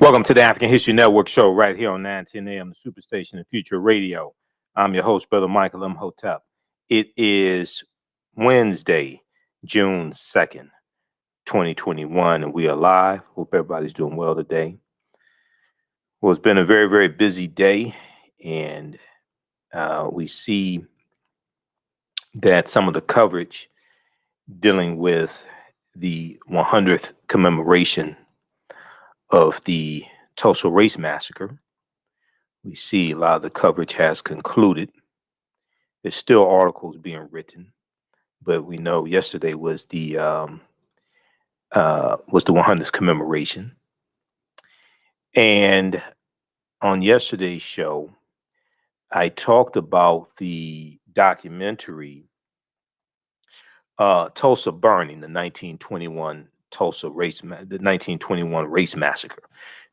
Welcome to the African History Network show right here on 910 AM, the Superstation of Future Radio. I'm your host, Brother Michael Imhotep. It is Wednesday, June 2nd, 2021, and we are live. Hope everybody's doing well today. Well, it's been a very, very busy day, and we see that some of the coverage dealing with the 100th commemoration of the Tulsa Race Massacre. We see a lot of the coverage has concluded. There's still articles being written, but we know yesterday was the 100th commemoration. And on yesterday's show, I talked about the documentary Tulsa Burning, the 1921 Race Massacre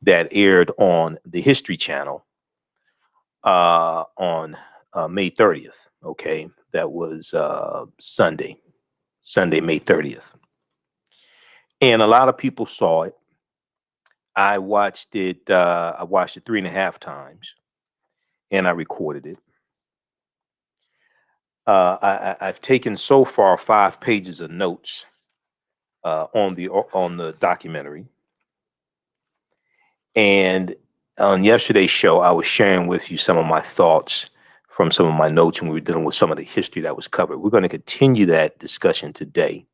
that aired on the History Channel on May 30th. Okay, that was Sunday, May 30th. And a lot of people saw it. I watched it 3.5 times, and I recorded it. I've taken so far 5 pages of notes on the documentary. And on yesterday's show, I was sharing with you some of my thoughts from some of my notes, and we were dealing with some of the history that was covered. We're going to continue that discussion today.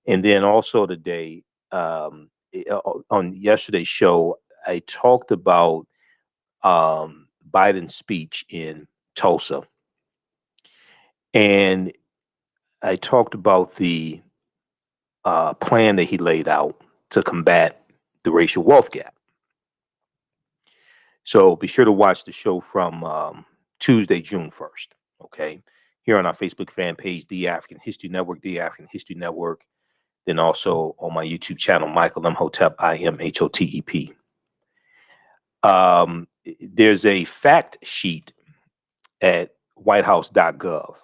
And then also today, on yesterday's show, I talked about Biden's speech in Tulsa. And I talked about the plan that he laid out to combat the racial wealth gap. So be sure to watch the show from Tuesday, June 1st, okay? Here on our Facebook fan page, The African History Network, The African History Network. Then also on my YouTube channel, Michael Imhotep, Imhotep. There's a fact sheet at whitehouse.gov.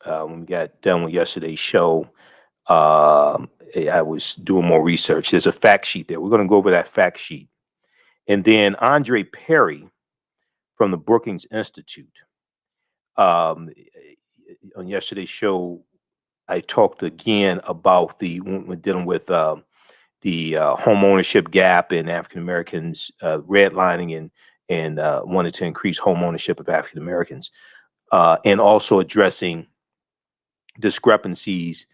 When we got done with yesterday's show, I was doing more research. There's a fact sheet there. We're going to go over that fact sheet. And then Andre Perry from the Brookings Institute. On yesterday's show, I talked again about when we're dealing with the home ownership gap and African Americans redlining and wanted to increase home ownership of African Americans, and also addressing discrepancies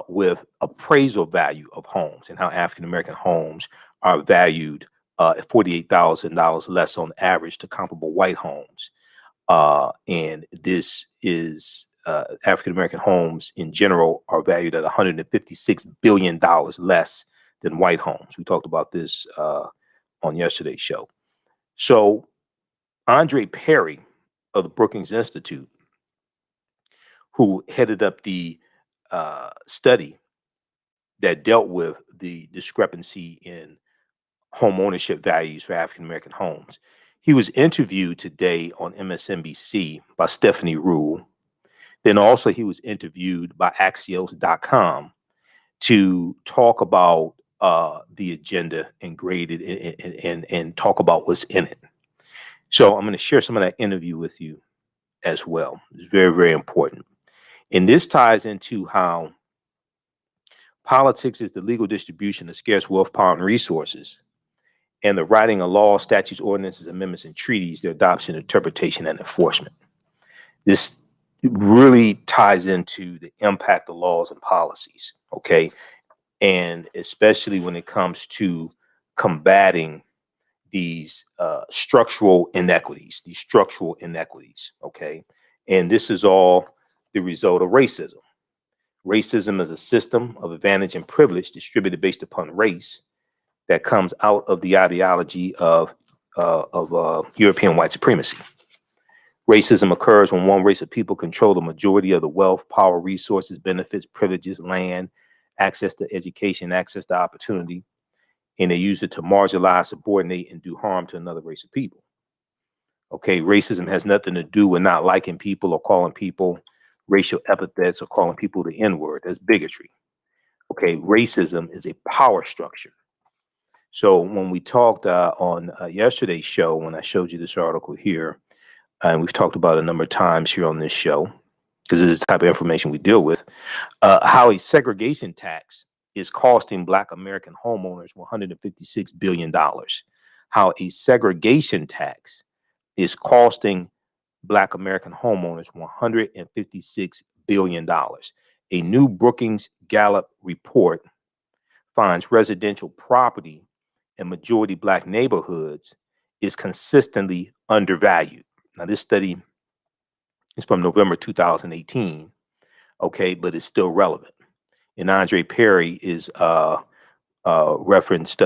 with appraisal value of homes and how African American homes are valued at $48,000 less on average to comparable white homes. And this is African American homes in general are valued at $156 billion less than white homes. We talked about this on yesterday's show. So Andre Perry of the Brookings Institute, who headed up the study that dealt with the discrepancy in home ownership values for African American homes. He was interviewed today on MSNBC by Stephanie Rule. Then also he was interviewed by Axios.com to talk about the agenda and grade it and talk about what's in it. So I'm going to share some of that interview with you as well. It's very, very important. And this ties into how politics is the legal distribution of scarce wealth, power, and resources, and the writing of laws, statutes, ordinances, amendments, and treaties, their adoption, interpretation, and enforcement. This really ties into the impact of laws and policies, okay? And especially when it comes to combating these structural inequities, okay? And this is all the result of racism. Racism is a system of advantage and privilege distributed based upon race that comes out of the ideology of European white supremacy. Racism occurs when one race of people control the majority of the wealth, power, resources, benefits, privileges, land, access to education, access to opportunity, and they use it to marginalize, subordinate, and do harm to another race of people. Okay, racism has nothing to do with not liking people or calling people racial epithets or calling people the N-word. That's bigotry. Okay, racism is a power structure. So when we talked on yesterday's show, when I showed you this article here, and we've talked about it a number of times here on this show, because this is the type of information we deal with, how a segregation tax is costing Black American homeowners $156 billion. How a segregation tax is costing Black American homeowners $156 billion. A new Brookings Gallup report finds residential property in majority Black neighborhoods is consistently undervalued. Now, this study is from November 2018, okay, but it's still relevant. And Andre Perry is referenced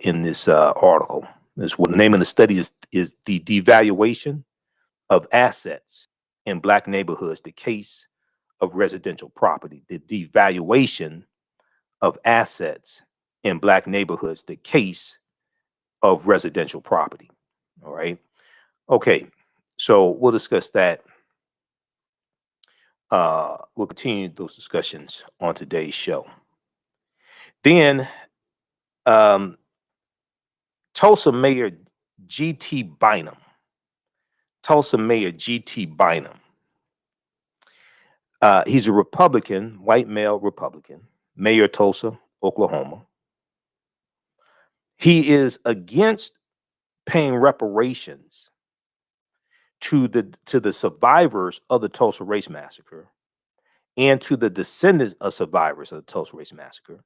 in this article. The name of the study is The Devaluation of Assets in Black Neighborhoods, the Case of Residential Property. The devaluation of assets in Black neighborhoods, the case of residential property. All right. Okay. So we'll discuss that. We'll continue those discussions on today's show. Then Tulsa Mayor G.T. Bynum. Tulsa Mayor G.T. Bynum. He's a Republican, white male Republican, mayor of Tulsa, Oklahoma. He is against paying reparations to the survivors of the Tulsa Race Massacre and to the descendants of survivors of the Tulsa Race Massacre.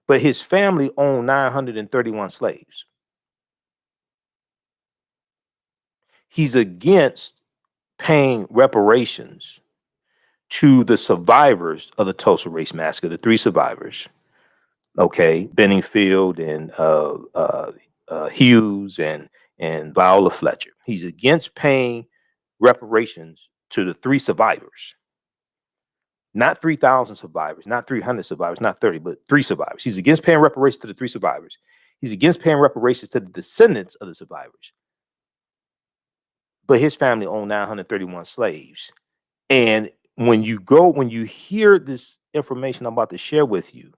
But his family owned 931 slaves. He's against paying reparations to the survivors of the Tulsa Race Massacre, the three survivors, okay, Benningfield and Hughes and Viola Fletcher. He's against paying reparations to the three survivors. Not 3,000 survivors, not 300 survivors, not 30, but three survivors. He's against paying reparations to the three survivors. He's against paying reparations to the descendants of the survivors. But his family owned 931 slaves. And when you hear this information I'm about to share with you,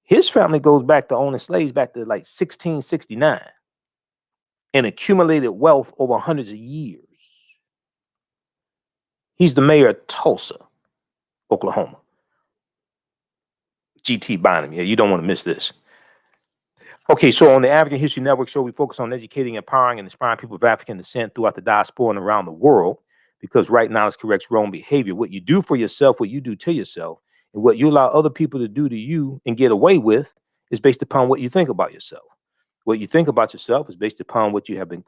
his family goes back to owning slaves back to like 1669 and accumulated wealth over hundreds of years. He's the mayor of Tulsa, Oklahoma. G.T. Bynum. Yeah, you don't want to miss this. Okay, so on the African History Network show, we focus on educating, empowering, and inspiring people of African descent throughout the diaspora and around the world, because right knowledge corrects wrong behavior. What you do for yourself, what you do to yourself, and what you allow other people to do to you and get away with is based upon what you think about yourself. What you think about yourself is based upon what you have been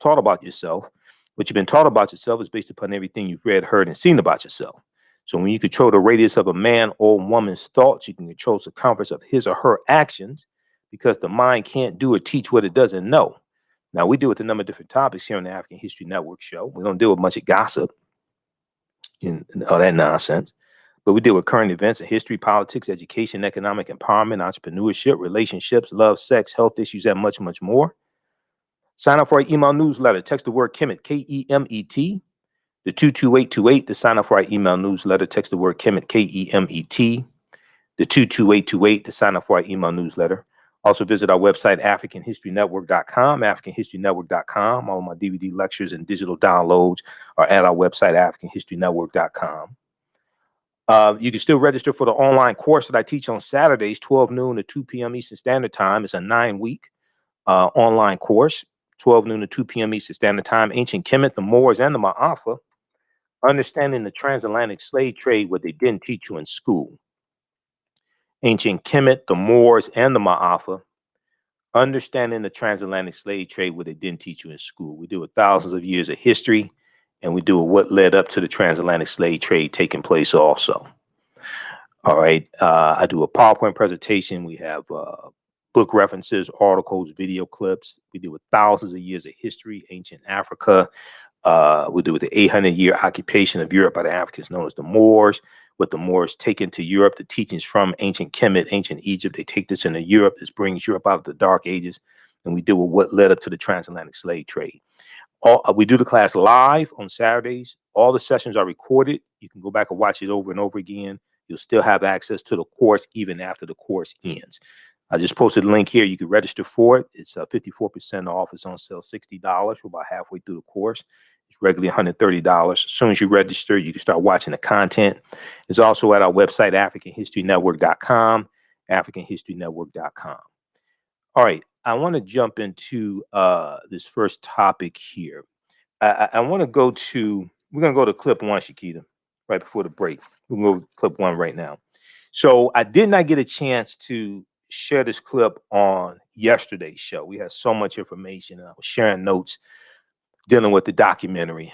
taught about yourself. What you've been taught about yourself is based upon everything you've read, heard, and seen about yourself. So when you control the radius of a man or woman's thoughts, you can control the circumference of his or her actions, because the mind can't do or teach what it doesn't know. Now, we deal with a number of different topics here on the African History Network show. We don't deal with much of gossip and all that nonsense, but we deal with current events in history, politics, education, economic empowerment, entrepreneurship, relationships, love, sex, health issues, and much, much more. Sign up for our email newsletter. Text the word Kemet, K-E-M-E-T, to 22828 to sign up for our email newsletter. Text the word Kemet, K-E-M-E-T, to 22828 to sign up for our email newsletter. Also visit our website, AfricanHistoryNetwork.com, AfricanHistoryNetwork.com. All of my DVD lectures and digital downloads are at our website, AfricanHistoryNetwork.com. You can still register for the online course that I teach on Saturdays, 12 noon to 2 p.m. Eastern Standard Time. It's a 9-week online course, 12 noon to 2 p.m. Eastern Standard Time. Ancient Kemet, the Moors, and the Maafa, understanding the transatlantic slave trade, what they didn't teach you in school. Ancient Kemet, the Moors, and the Maafa, understanding the transatlantic slave trade, what they didn't teach you in school. We deal with thousands of years of history, and we deal with what led up to the transatlantic slave trade taking place also. All right. I do a PowerPoint presentation. We have book references, articles, video clips. We deal with thousands of years of history, ancient Africa. We deal with the 800-year occupation of Europe by the Africans known as the Moors. What the Moors take into Europe, the teachings from ancient Kemet, ancient Egypt, they take this into Europe. This brings Europe out of the Dark Ages, and we deal with what led up to the transatlantic slave trade. We do the class live on Saturdays. All the sessions are recorded. You can go back and watch it over and over again. You'll still have access to the course even after the course ends. I just posted a link here. You can register for it. It's 54% off. It's on sale $60. We're about halfway through the course. It's regularly $130. As soon as you register, you can start watching the content. It's also at our website, AfricanHistoryNetwork.com, AfricanHistoryNetwork.com. All right, I want to jump into this first topic here. I want to go to, we're going to go to clip one, Shakita, right before the break. We're going to go to clip one right now. So I did not get a chance to share this clip on yesterday's show. We had so much information, and I was sharing notes dealing with the documentary.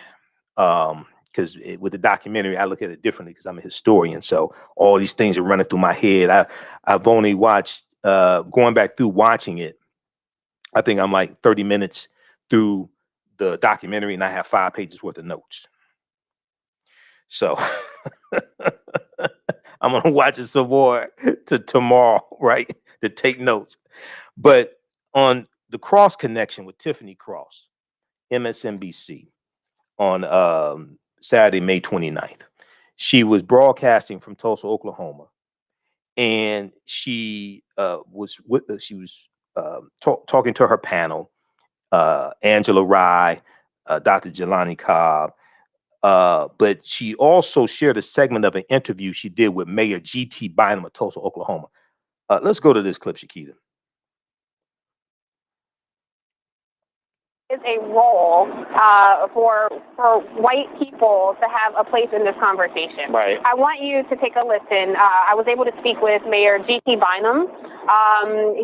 Because with the documentary, I look at it differently because I'm a historian. So all these things are running through my head. I've only watched, going back through watching it, I think I'm like 30 minutes through the documentary, and I have 5 pages worth of notes. So I'm going to watch it some more tomorrow, right, to take notes. But on the Cross Connection with Tiffany Cross, MSNBC, on Saturday, May 29th, she was broadcasting from Tulsa, Oklahoma, and she was talking to her panel, Angela Rye, Dr. Jelani Cobb, but she also shared a segment of an interview she did with Mayor G.T. Bynum of Tulsa, Oklahoma. Let's go to this clip, Shakita. Is a role for white people to have a place in this conversation. Right. I want you to take a listen. I was able to speak with Mayor G.T. Bynum.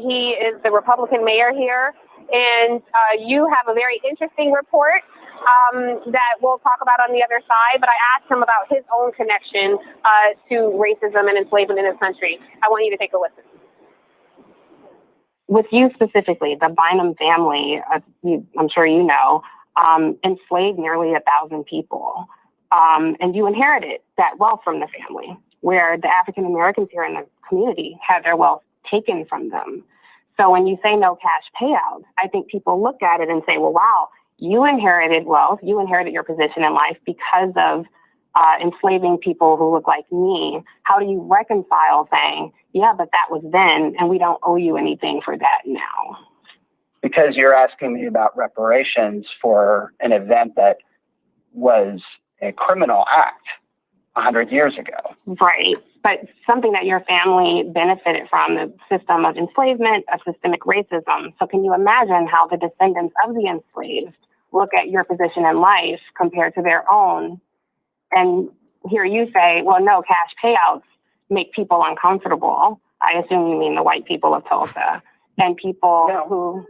He is the Republican mayor here, and you have a very interesting report that we'll talk about on the other side, but I asked him about his own connection to racism and enslavement in this country. I want you to take a listen. With you specifically, the Bynum family, I'm sure you know, enslaved nearly 1,000 people. And you inherited that wealth from the family, where the African Americans here in the community had their wealth taken from them. So when you say no cash payouts, I think people look at it and say, well, wow, you inherited wealth, you inherited your position in life because of enslaving people who look like me. How do you reconcile saying, yeah, but that was then, and we don't owe you anything for that now? Because you're asking me about reparations for an event that was a criminal act 100 years ago. Right. But something that your family benefited from, the system of enslavement, of systemic racism. So can you imagine how the descendants of the enslaved look at your position in life compared to their own? And hear you say, well, no, cash payouts make people uncomfortable. I assume you mean the white people of Tulsa and people who...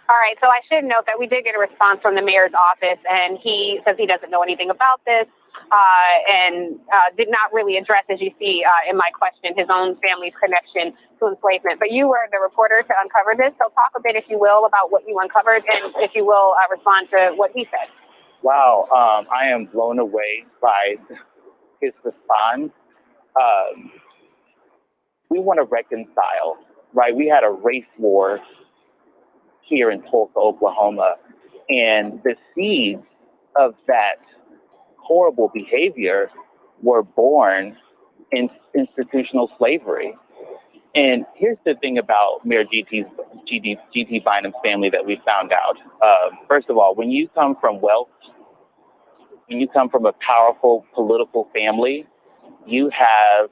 All right, so I should note that we did get a response from the mayor's office, and he says he doesn't know anything about this and did not really address, as you see in my question, his own family's connection to enslavement. But you were the reporter to uncover this, so talk a bit, if you will, about what you uncovered, and if you will, respond to what he said. Wow, I am blown away by his response. We want to reconcile, right? We had a race war here in Tulsa, Oklahoma, and the seeds of that horrible behavior were born in institutional slavery. And here's the thing about Mayor G.T. Bynum's family that we found out. First of all, when you come from wealth, when you come from a powerful political family, you have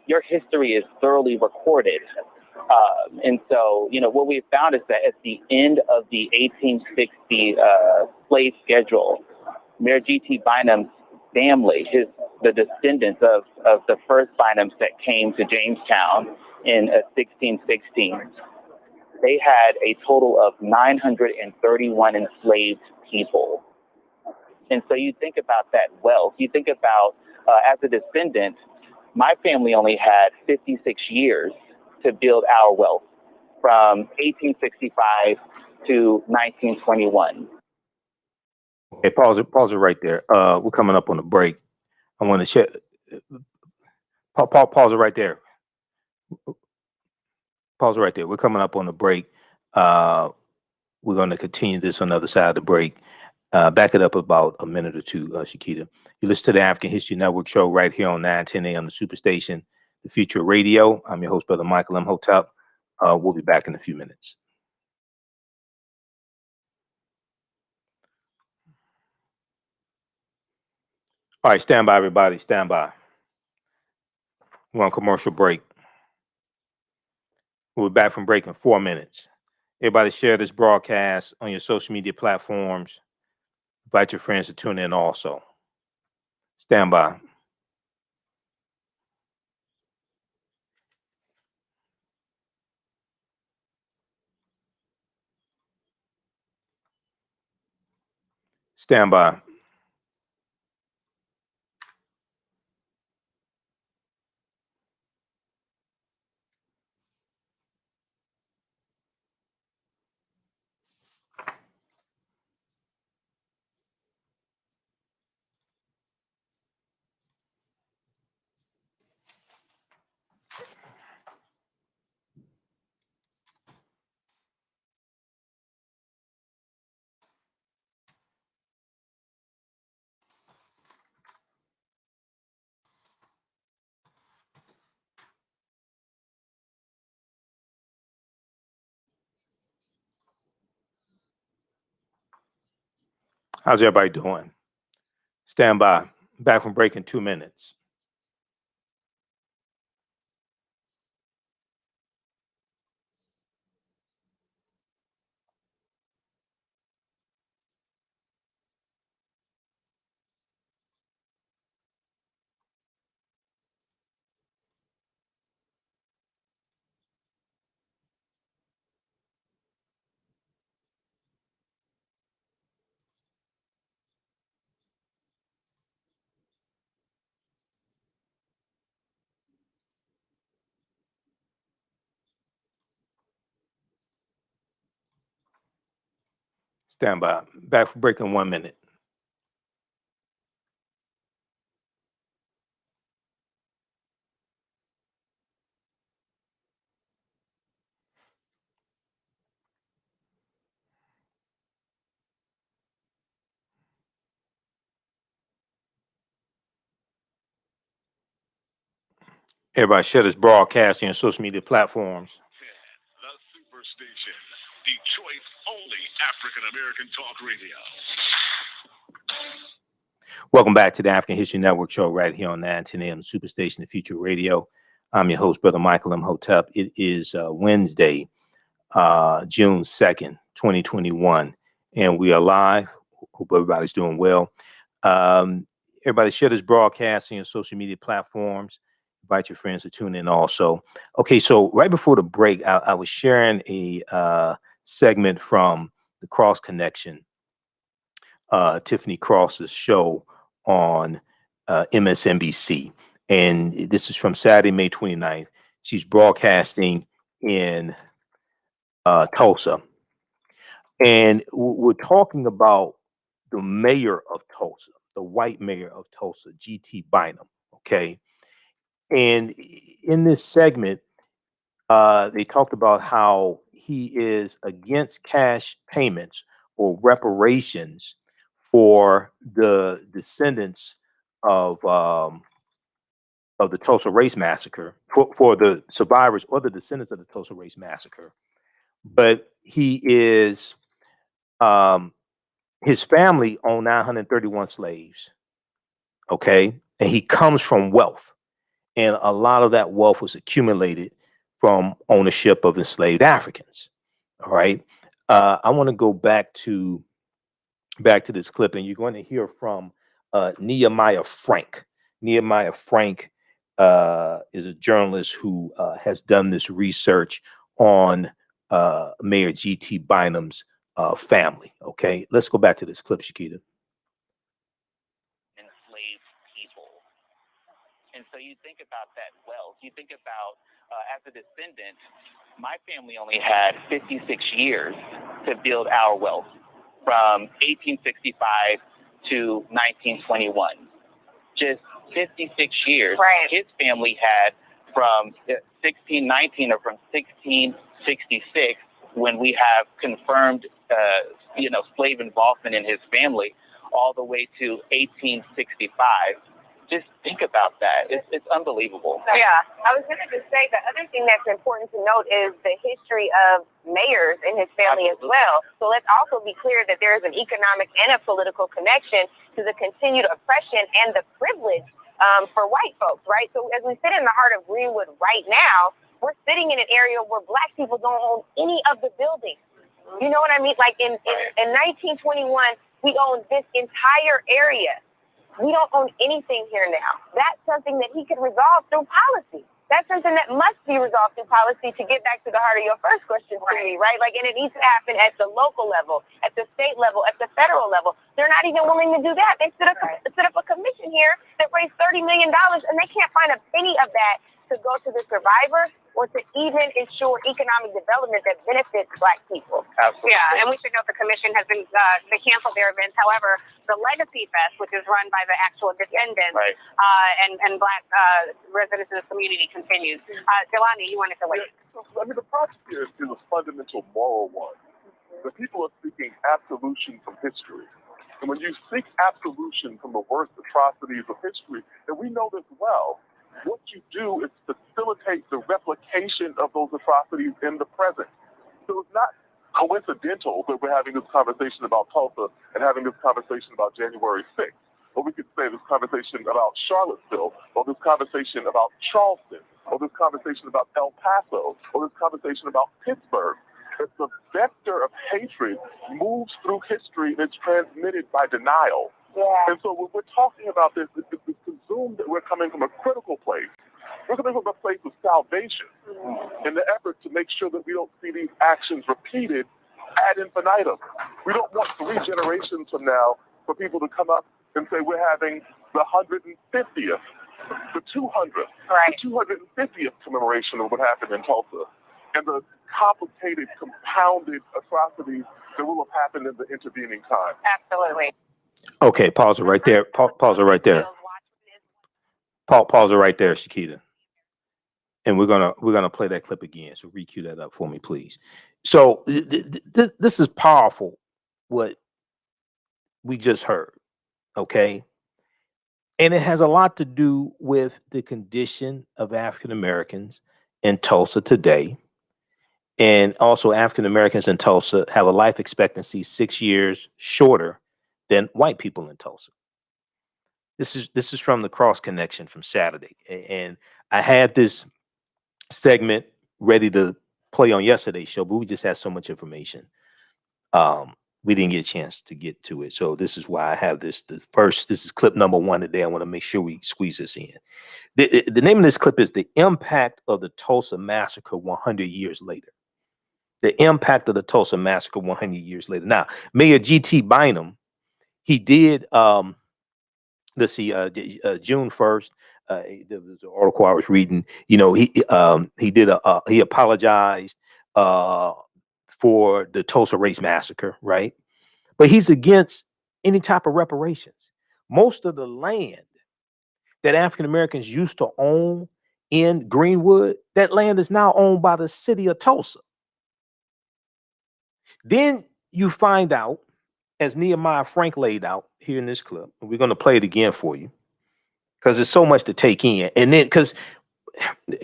your history is thoroughly recorded. And so, you know, what we found is that at the end of the 1860 slave schedule, Mayor G.T. Bynum's family, the descendants of the first Bynums that came to Jamestown in 1616, they had a total of 931 enslaved people. And so you think about that wealth. You think about, as a descendant, my family only had 56 years to build our wealth from 1865 to 1921. Okay, pause it right there. We're coming up on a break. I want to share. Pause it right there. Pause it right there. We're coming up on a break. We're going to continue this on the other side of the break. Back it up about a minute or two, Shakita. You listen to the African History Network show right here on 910 a.m. the Superstation. the Future Radio. I'm your host, Brother Michael Imhotep. We'll be back in a few minutes. All right, stand by, everybody. Stand by. We're on commercial break. We'll be back from break in 4 minutes. Everybody share this broadcast on your social media platforms. Invite your friends to tune in also. Stand by. Stand by. How's everybody doing? Stand by. Back from break in 2 minutes. Stand by. Back from break in 1 minute. Everybody share this broadcast on your social media platforms. The Superstation, Detroit's only African-American talk radio. Welcome back to the African History Network show right here on 910 AM Superstation, the Future Radio. I'm your host, Brother Michael Imhotep. It is Wednesday, June 2nd, 2021, and we are live. Hope everybody's doing well. Everybody share this broadcast on your social media platforms. Invite your friends to tune in also. Okay, so right before the break, I was sharing a segment from the Cross Connection, Tiffany Cross's show on MSNBC. And this is from Saturday, May 29th. She's broadcasting in Tulsa. And we're talking about the mayor of Tulsa, the white mayor of Tulsa, G.T. Bynum, okay? And in this segment, they talked about how he is against cash payments or reparations for the descendants of the Tulsa Race Massacre, for the survivors or the descendants of the Tulsa Race Massacre. But he is, his family owned 931 slaves, okay? And he comes from wealth. And a lot of that wealth was accumulated from ownership of enslaved Africans. All right. I want to go back to this clip, and you're going to hear from Nehemiah Frank. Nehemiah Frank is a journalist who has done this research on Mayor G.T. Bynum's family. Okay, let's go back to this clip, Shakita. Enslaved people. And so you think about that wealth. You think about, as a descendant, my family only had 56 years to build our wealth from 1865 to 1921. Just 56 years. Right. His family had from 1619 or from 1666, when we have confirmed, slave involvement in his family, all the way to 1865, just think about that. It's unbelievable. Yeah, I was going to just say the other thing that's important to note is the history of mayors and his family as well. So let's also be clear that there is an economic and a political connection to the continued oppression and the privilege for white folks, right? So as we sit in the heart of Greenwood right now, we're sitting in an area where Black people don't own any of the buildings. You know what I mean? Like in 1921, we owned this entire area. We don't own anything here now. That's something that he could resolve through policy. That's something that must be resolved through policy to get back to the heart of your first question to me, right? Like, and it needs to happen at the local level, at the state level, at the federal level. They're not even willing to do that. They set up a commission here that raised $30 million, and they can't find a penny of that to go to the survivors or to even ensure economic development that benefits Black people. Absolutely. Yeah, and we should note the commission has been they canceled their events. However, the Legacy Fest, which is run by the actual descendants and Black residents in the community, continues. Jelani, you wanted to wait. I mean, the project here is a fundamental moral one. The people are seeking absolution from history. And when you seek absolution from the worst atrocities of history, and we know this well, what you do is facilitate the replication of those atrocities in the present. So it's not coincidental that we're having this conversation about Tulsa and having this conversation about January 6th. Or we could say this conversation about Charlottesville, or this conversation about Charleston, or this conversation about El Paso, or this conversation about Pittsburgh. It's the vector of hatred moves through history and it's transmitted by denial. Yeah. And so when we're talking about this, it's presumed that we're coming from a critical place. We're coming from a place of salvation in the effort to make sure that we don't see these actions repeated ad infinitum. We don't want 3 generations from now for people to come up and say we're having the 150th, the 200th, the 250th commemoration of what happened in Tulsa, and the complicated, compounded atrocities that will have happened in the intervening time. Absolutely. Okay, pause it right there. Pause it right there. Pause it right there, Shakita. And we're gonna play that clip again. So re-cue that up for me, please. So this is powerful. What we just heard, okay, and it has a lot to do with the condition of African Americans in Tulsa today, and also African Americans in Tulsa have a life expectancy 6 years shorter than white people in Tulsa. This is from the Cross Connection from Saturday, and I had this segment ready to play on yesterday's show, but we just had so much information. We didn't get a chance to get to it. So this is why I have this. This is clip number 1 today. I want to make sure we squeeze this in. The name of this clip is The Impact of the Tulsa Massacre 100 Years Later. The impact of the Tulsa Massacre 100 years later. Now, Mayor G.T. Bynum, he did, let's see, June 1st, there was an article I was reading, you know, he apologized for the Tulsa Race Massacre, right? But he's against any type of reparations. Most of the land that African Americans used to own in Greenwood, that land is now owned by the city of Tulsa. Then you find out, as Nehemiah Frank laid out here in this clip, and we're going to play it again for you because there's so much to take in. And then, because,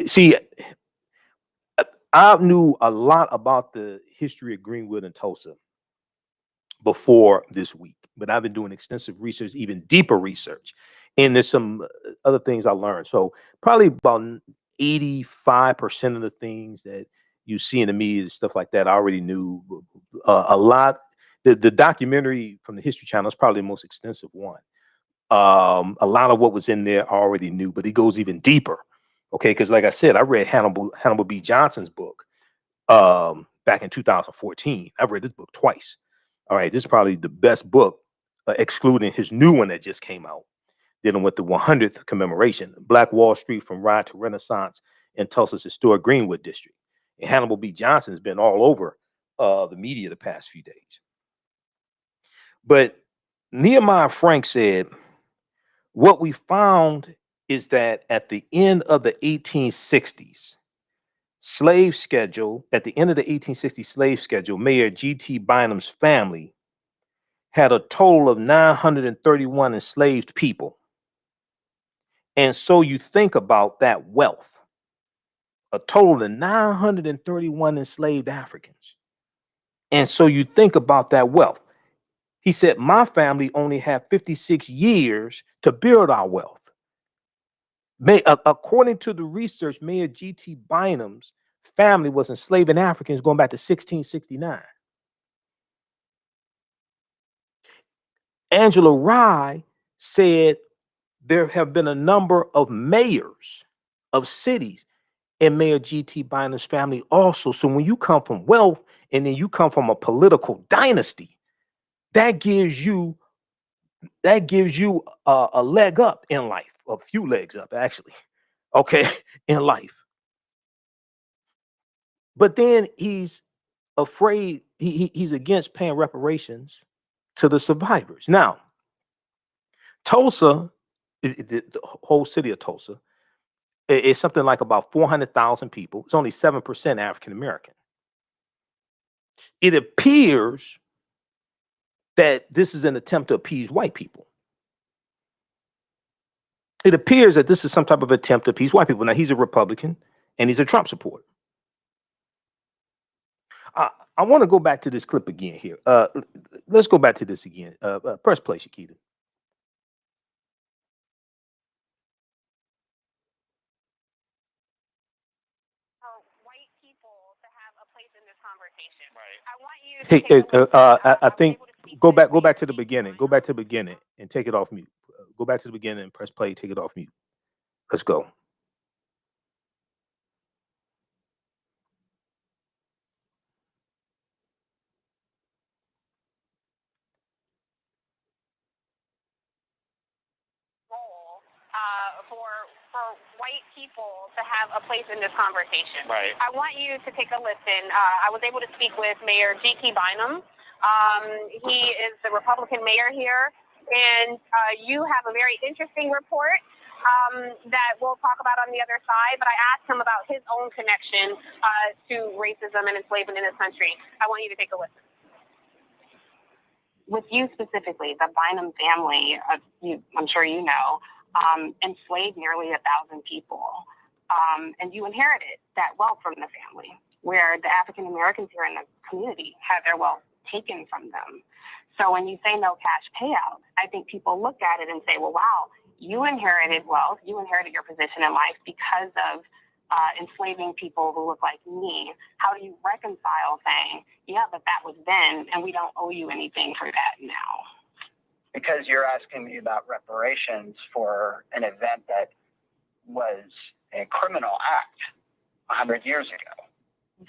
see, I knew a lot about the history of Greenwood and Tulsa before this week, but I've been doing extensive research, even deeper research. And there's some other things I learned. So probably about 85% of the things that you see in the media, stuff like that, I already knew a lot. The documentary from the History Channel is probably the most extensive one. A lot of what was in there I already knew, but it goes even deeper. Okay, because like I said, I read Hannibal B. Johnson's book back in 2014. I've read this book twice. All right, this is probably the best book, excluding his new one that just came out, dealing with the 100th commemoration, Black Wall Street from Riot to Renaissance in Tulsa's historic Greenwood district. And Hannibal B. Johnson has been all over the media the past few days. But Nehemiah Frank said, what we found is that at the end of the 1860s, at the end of the 1860 slave schedule, Mayor G.T. Bynum's family had a total of 931 enslaved people. And so you think about that wealth, a total of 931 enslaved Africans. And so you think about that wealth. He said, my family only had 56 years to build our wealth. According to the research, Mayor G.T. Bynum's family was enslaving Africans going back to 1669. Angela Rye said there have been a number of mayors of cities in Mayor G.T. Bynum's family also. So when you come from wealth and then you come from a political dynasty, that gives you a leg up in life, a few legs up actually, okay, in life. But then he's afraid, he's against paying reparations to the survivors. Now, Tulsa, the whole city of Tulsa, is something like about 400,000 people. It's only 7% African American. It appears that this is an attempt to appease white people. It appears that this is some type of attempt to appease white people. Now, he's a Republican and he's a Trump supporter. I want to go back to this clip again here. Let's go back to this again. Press play, Shakita. White people to have a place in this conversation. Right. I want you to I think go back to the beginning. Go back to the beginning and take it off mute. Go back to the beginning and press play. Take it off mute. Let's go. For white people to have a place in this conversation. Right. I want you to take a listen. I was able to speak with Mayor G.T. Bynum. He is the Republican mayor here, and you have a very interesting report that we'll talk about on the other side, but I asked him about his own connection to racism and enslavement in this country. I want you to take a listen. With you specifically, the Bynum family, I'm sure you know, enslaved nearly 1,000 people. And you inherited that wealth from the family, where the African Americans here in the community had their wealth taken from them. So when you say no cash payouts, I think people look at it and say, well, wow, you inherited wealth, you inherited your position in life because of enslaving people who look like me. How do you reconcile saying, yeah, but that was then, and we don't owe you anything for that now? Because you're asking me about reparations for an event that was a criminal act 100 years ago.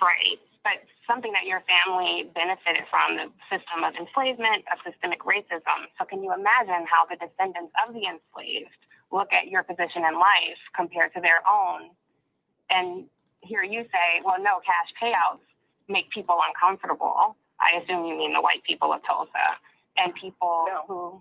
Right, but something that your family benefited from, the system of enslavement, of systemic racism. So can you imagine how the descendants of the enslaved look at your position in life compared to their own and hear you say, well, no, cash payouts make people uncomfortable? I assume you mean the white people of Tulsa. And people who...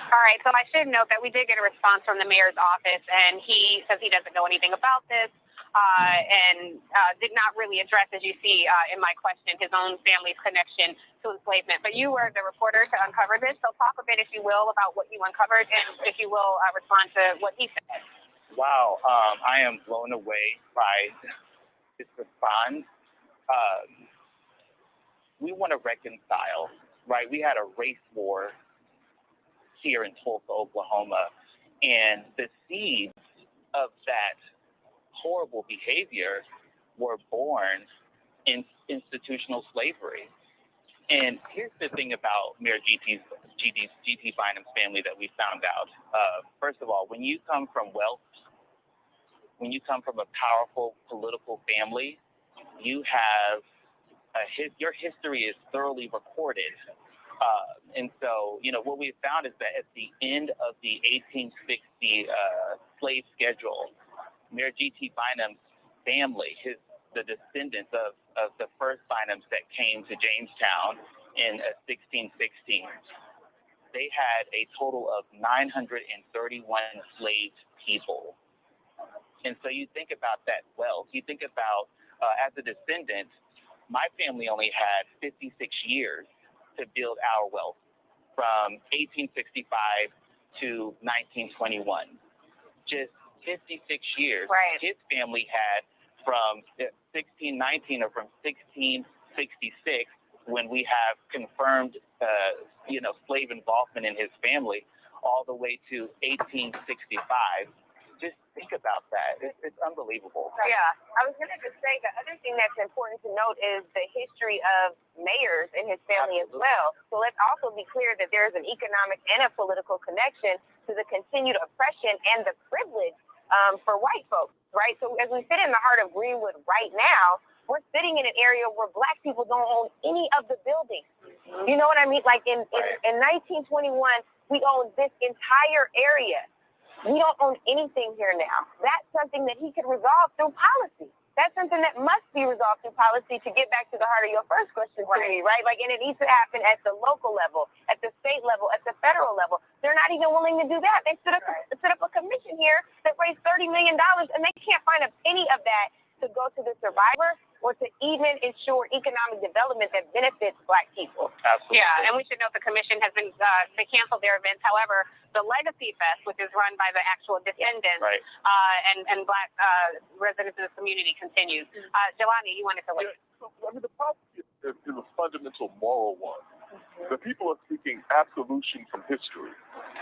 All right, so I should note that we did get a response from the mayor's office, and he says he doesn't know anything about this and did not really address, as you see in my question, his own family's connection to enslavement. But you were the reporter to uncover this, so talk a bit, if you will, about what you uncovered, and if you will, respond to what he said. Wow, I am blown away by this response. We want to reconcile, right? We had a race war here in Tulsa, Oklahoma, and the seeds of that horrible behavior were born in institutional slavery. And here's the thing about Mayor G.T. Bynum's family that we found out. First of all, when you come from wealth, when you come from a powerful political family, you have your history is thoroughly recorded. And so, you know, what we found is that at the end of the 1860 slave schedule, Mayor G.T. Bynum's family, the descendants of the first Bynums that came to Jamestown in 1616, they had a total of 931 enslaved people. And so you think about that wealth. You think about, as a descendant, my family only had 56 years to build our wealth from 1865 to 1921. Just 56 years. Right. His family had from 1619 or from 1666, when we have confirmed, slave involvement in his family, all the way to 1865. Just think about that. It's unbelievable. Yeah, I was going to just say the other thing that's important to note is the history of mayors and his family as well. So let's also be clear that there is an economic and a political connection to the continued oppression and the privilege for white folks, right? So as we sit in the heart of Greenwood right now, we're sitting in an area where Black people don't own any of the buildings. You know what I mean? Like in 1921, we owned this entire area. We don't own anything here now. That's something that he could resolve through policy. That's something that must be resolved through policy to get back to the heart of your first question to me, right? Like, and it needs to happen at the local level, at the state level, at the federal level. They're not even willing to do that. They set up a commission here that raised $30 million, and they can't find a penny of that to go to the survivor or to even ensure economic development that benefits Black people. Absolutely. Yeah, and we should note the commission has been, they canceled their events. However, the Legacy Fest, which is run by the actual descendants, Right. and Black residents of the community continues. Jelani, you wanted to wait. So, the problem is a fundamental moral one. The people are seeking absolution from history.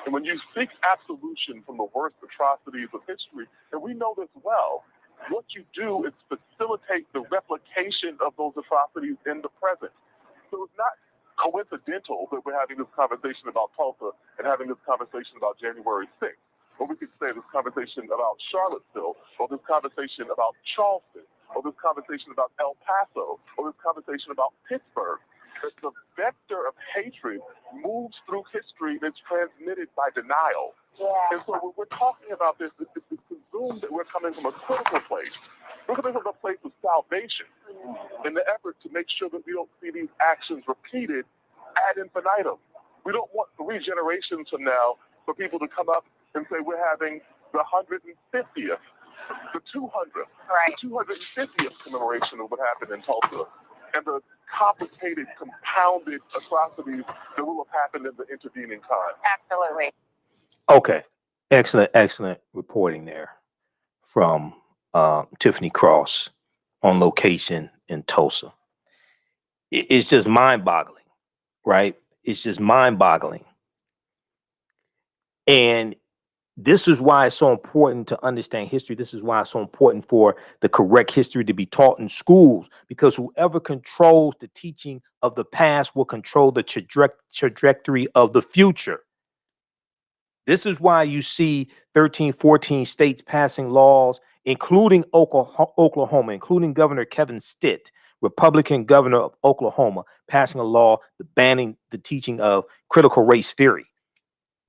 And when you seek absolution from the worst atrocities of history, and we know this well, what you do is facilitate the replication of those atrocities in the present. So it's not coincidental that we're having this conversation about Tulsa and having this conversation about January 6th. Or we could say this conversation about Charlottesville, or this conversation about Charleston, or this conversation about El Paso, or this conversation about Pittsburgh. That the vector of hatred moves through history and it's transmitted by denial. Yeah. And so when we're talking about this, it's presumed that we're coming from a critical place. We're coming from a place of salvation in the effort to make sure that we don't see these actions repeated ad infinitum. We don't want 3 generations from now for people to come up and say we're having the 150th, the 200th, Right. the 250th commemoration of what happened in Tulsa, and the complicated, compounded atrocities that will have happened in the intervening time. Absolutely. Okay. Excellent reporting there from Tiffany Cross on location in Tulsa. It's just mind-boggling, right? It's just mind-boggling. And this is why it's so important to understand history. This is why it's so important for the correct history to be taught in schools, because whoever controls the teaching of the past will control the trajectory of the future. This is why you see 13, 14 states passing laws, including Oklahoma, including Governor Kevin Stitt, Republican governor of Oklahoma, passing a law banning the teaching of critical race theory.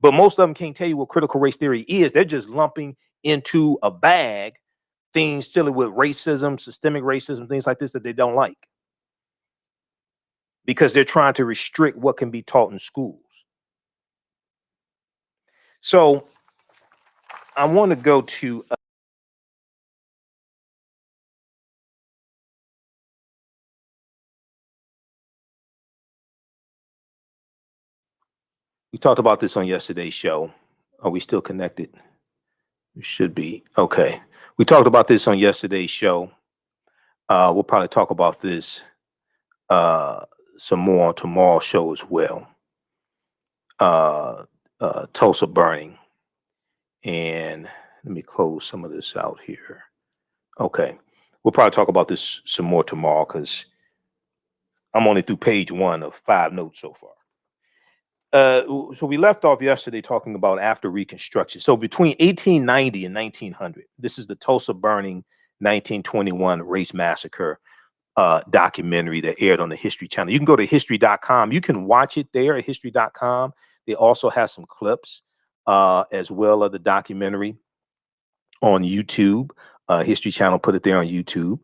But most of them can't tell you what critical race theory is. They're just lumping into a bag things dealing with racism, systemic racism, things like this that they don't like, because they're trying to restrict what can be taught in schools. So I want to go to we talked about this on yesterday's show. Are we still connected? We should be. Okay. We talked about this on yesterday's show. We'll probably talk about this some more on tomorrow's show as well. Tulsa Burning. And let me close some of this out here. Okay. We'll probably talk about this some more tomorrow because I'm only through page 1 of 5 notes so far. So we left off yesterday talking about after Reconstruction. So between 1890 and 1900, this is the Tulsa Burning 1921 Race Massacre documentary that aired on the History Channel. You can go to history.com. You can watch it there at history.com. They also have some clips as well of the documentary on YouTube. History Channel put it there on YouTube.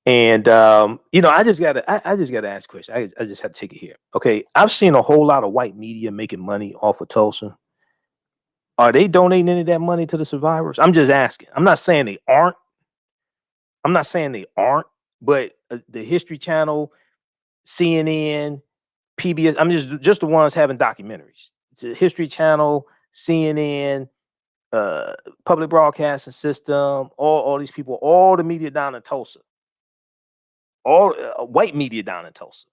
And I just gotta ask a question. I just had to take it here. Okay, I've seen a whole lot of white media making money off of Tulsa. Are they donating any of that money to the survivors? I'm just asking. I'm not saying they aren't. But the History Channel, CNN, PBS. I'm just the ones having documentaries. It's a History Channel, CNN, public broadcasting system, all these people, all the media down in Tulsa, all white media down in Tulsa.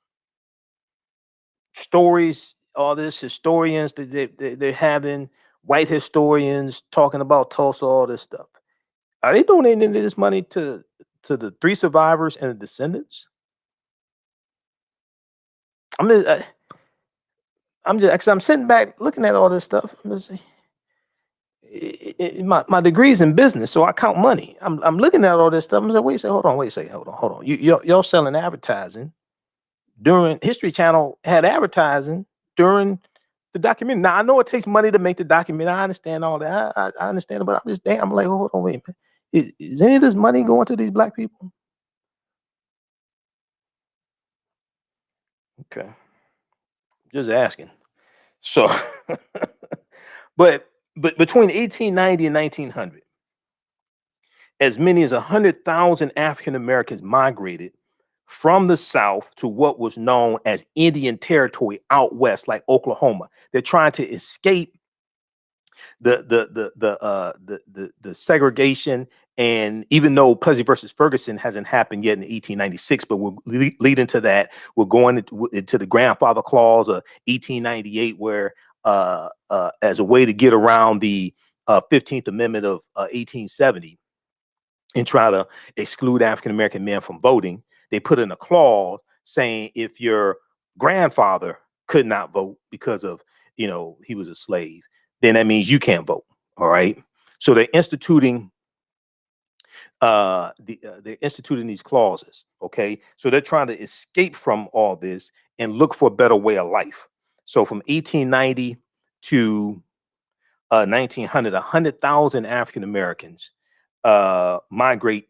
Stories, all this, historians that they're having, white historians talking about Tulsa, all this stuff. Are they donating any of this money to the 3 survivors and the descendants? I'm sitting back looking at all this stuff. My degree's in business, so I count money. I'm looking at all this stuff. I'm like, wait a second, hold on. Y'all selling advertising during History Channel had advertising during the documentary. Now I know it takes money to make the documentary. I understand all that. I understand, but I'm like, hold on, wait a minute. Is any of this money going to these black people? Okay, just asking. So, but between 1890 and 1900, as many as 100,000 African Americans migrated from the South to what was known as Indian Territory out west, like Oklahoma. They're trying to escape the segregation. And even though Plessy versus Ferguson hasn't happened yet in 1896, but we're leading to that. We're going into the grandfather clause of 1898, where as a way to get around the 15th Amendment of 1870 and try to exclude African American men from voting, they put in a clause saying if your grandfather could not vote because of, he was a slave, then that means you can't vote. All right. So they're instituting these clauses. Okay. So they're trying to escape from all this and look for a better way of life. So from 1890 to 1900, 100,000 African Americans migrate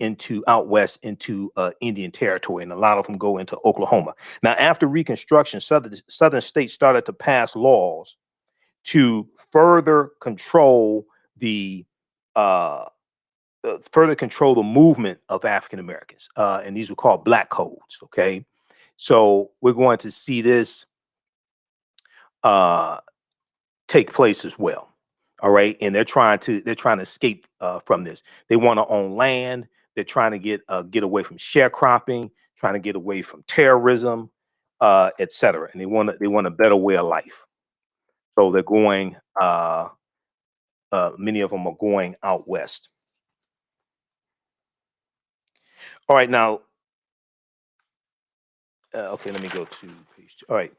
out west into Indian Territory, and a lot of them go into Oklahoma. Now, after Reconstruction, southern states started to pass laws to further control the movement of African Americans, and these were called Black Codes. Okay, so we're going to see this take place as well. All right, and they're trying to escape from this. They want to own land. They're trying to get away from sharecropping, trying to get away from terrorism, etc. And they want a better way of life. So they're going. Many of them are going out west. All right, now. Okay, let me go to page 2. All right.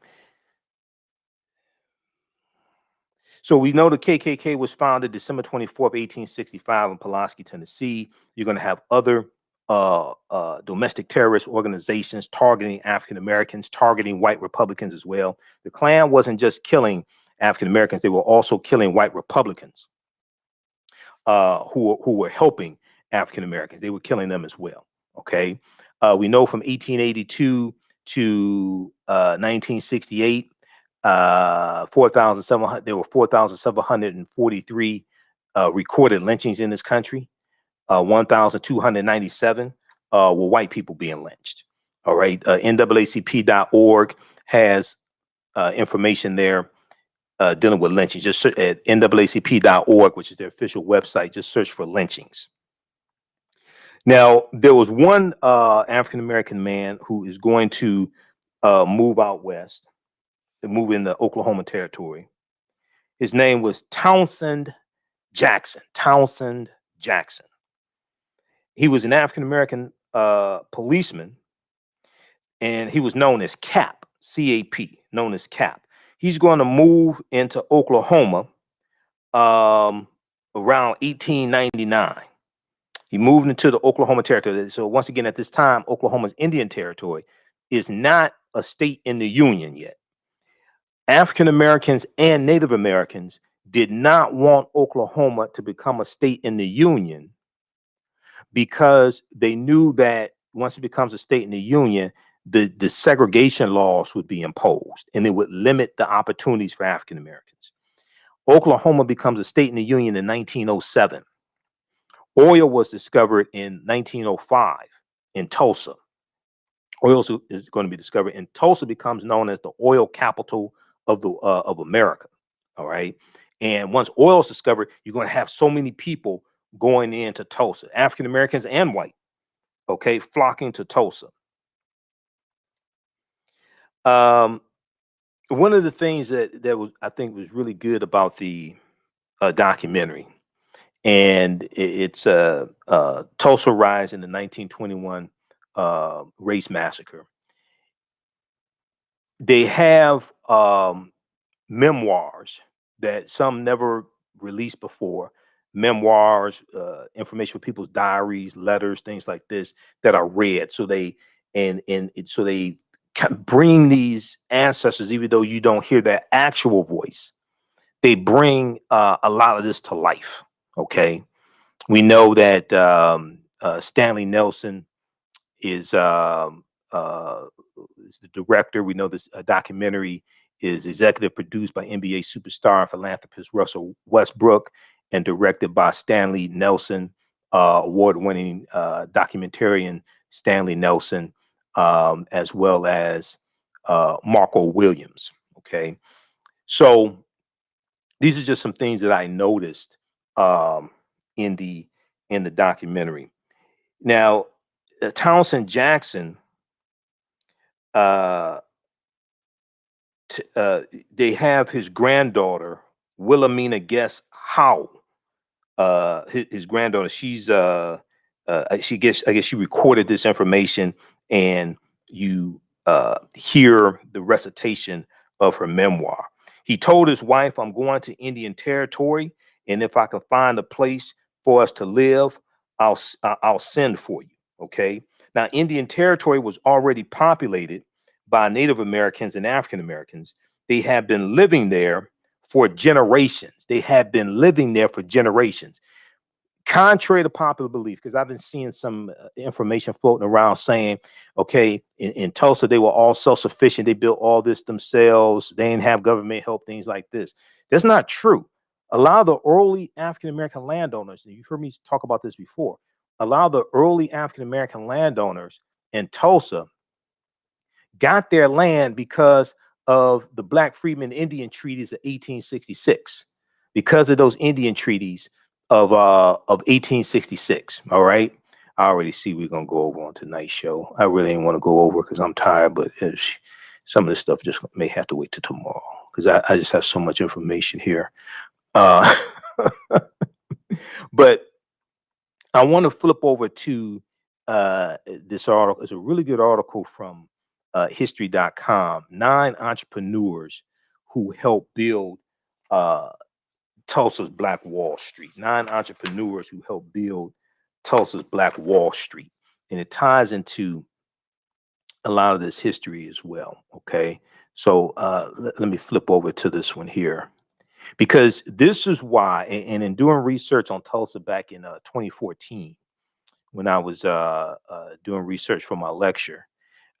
So we know the KKK was founded December 24th, 1865 in Pulaski, Tennessee. You're going to have other domestic terrorist organizations targeting African Americans, targeting white Republicans as well. The Klan wasn't just killing African Americans; they were also killing white Republicans who were helping African Americans. They were killing them as well. Okay, we know from 1882 to 1968. 4,700. There were 4,743 recorded lynchings in this country. 1,297 were white people being lynched. All right. NAACP.org has information there dealing with lynching. Just at NAACP.org, which is their official website, just search for lynchings. Now, there was one African American man who is going to move out west. Move in the Oklahoma Territory. His name was Townsend Jackson. He was an African American policeman, and he was known as Cap, C-A-P, known as Cap. He's going to move into Oklahoma around 1899. He moved into the Oklahoma Territory. So once again, at this time, Oklahoma's Indian Territory is not a state in the Union yet. African Americans and Native Americans did not want Oklahoma to become a state in the Union because they knew that once it becomes a state in the Union, the segregation laws would be imposed and it would limit the opportunities for African Americans. Oklahoma becomes a state in the Union in 1907. Oil was discovered in 1905 in Tulsa. Oil is going to be discovered, and Tulsa becomes known as the oil capital of America. All right, and once oil is discovered, you're going to have so many people going into Tulsa, African Americans and white, okay, flocking to Tulsa. One of the things that was, I think, was really good about the documentary, and it's Tulsa Rise in the 1921 Race Massacre. They have memoirs that some never released before, memoirs, information for people's diaries, letters, things like this that are read. So they so they kind of bring these ancestors, even though you don't hear their actual voice, they bring a lot of this to life. Okay, we know that Stanley Nelson is the director. We know this documentary is executive produced by NBA superstar and philanthropist Russell Westbrook and directed by Stanley Nelson, award-winning documentarian Stanley Nelson, as well as Marco Williams. Okay, so these are just some things that I noticed in the documentary. Now, Townsend Jackson, they have his granddaughter Wilhelmina Guess Howe. His granddaughter, she's she gets, I guess she recorded this information, and you hear the recitation of her memoir. He told his wife, "I'm going to Indian Territory, and if I can find a place for us to live, I'll send for you." Okay. Now, Indian Territory was already populated by Native Americans and African Americans. They had been living there for generations. They had been living there for generations. Contrary to popular belief, because I've been seeing some information floating around saying, okay, in Tulsa, they were all self-sufficient. They built all this themselves. They didn't have government help, things like this. That's not true. A lot of the early African-American landowners, and you've heard me talk about this before, a lot of the early African-American landowners in Tulsa got their land because of the Black Freedmen Indian Treaties of 1866, because of those Indian treaties of 1866. All right. I already see we're going to go over on tonight's show. I really didn't want to go over because I'm tired, but some of this stuff just may have to wait till tomorrow because I just have so much information here. But I want to flip over to this article. It's a really good article from history.com. 9 entrepreneurs who helped build Tulsa's Black Wall Street. 9 entrepreneurs who helped build Tulsa's Black Wall Street. And it ties into a lot of this history as well. Okay. So let me flip over to this one here, because this is why, and in doing research on Tulsa back in 2014, when I was doing research for my lecture,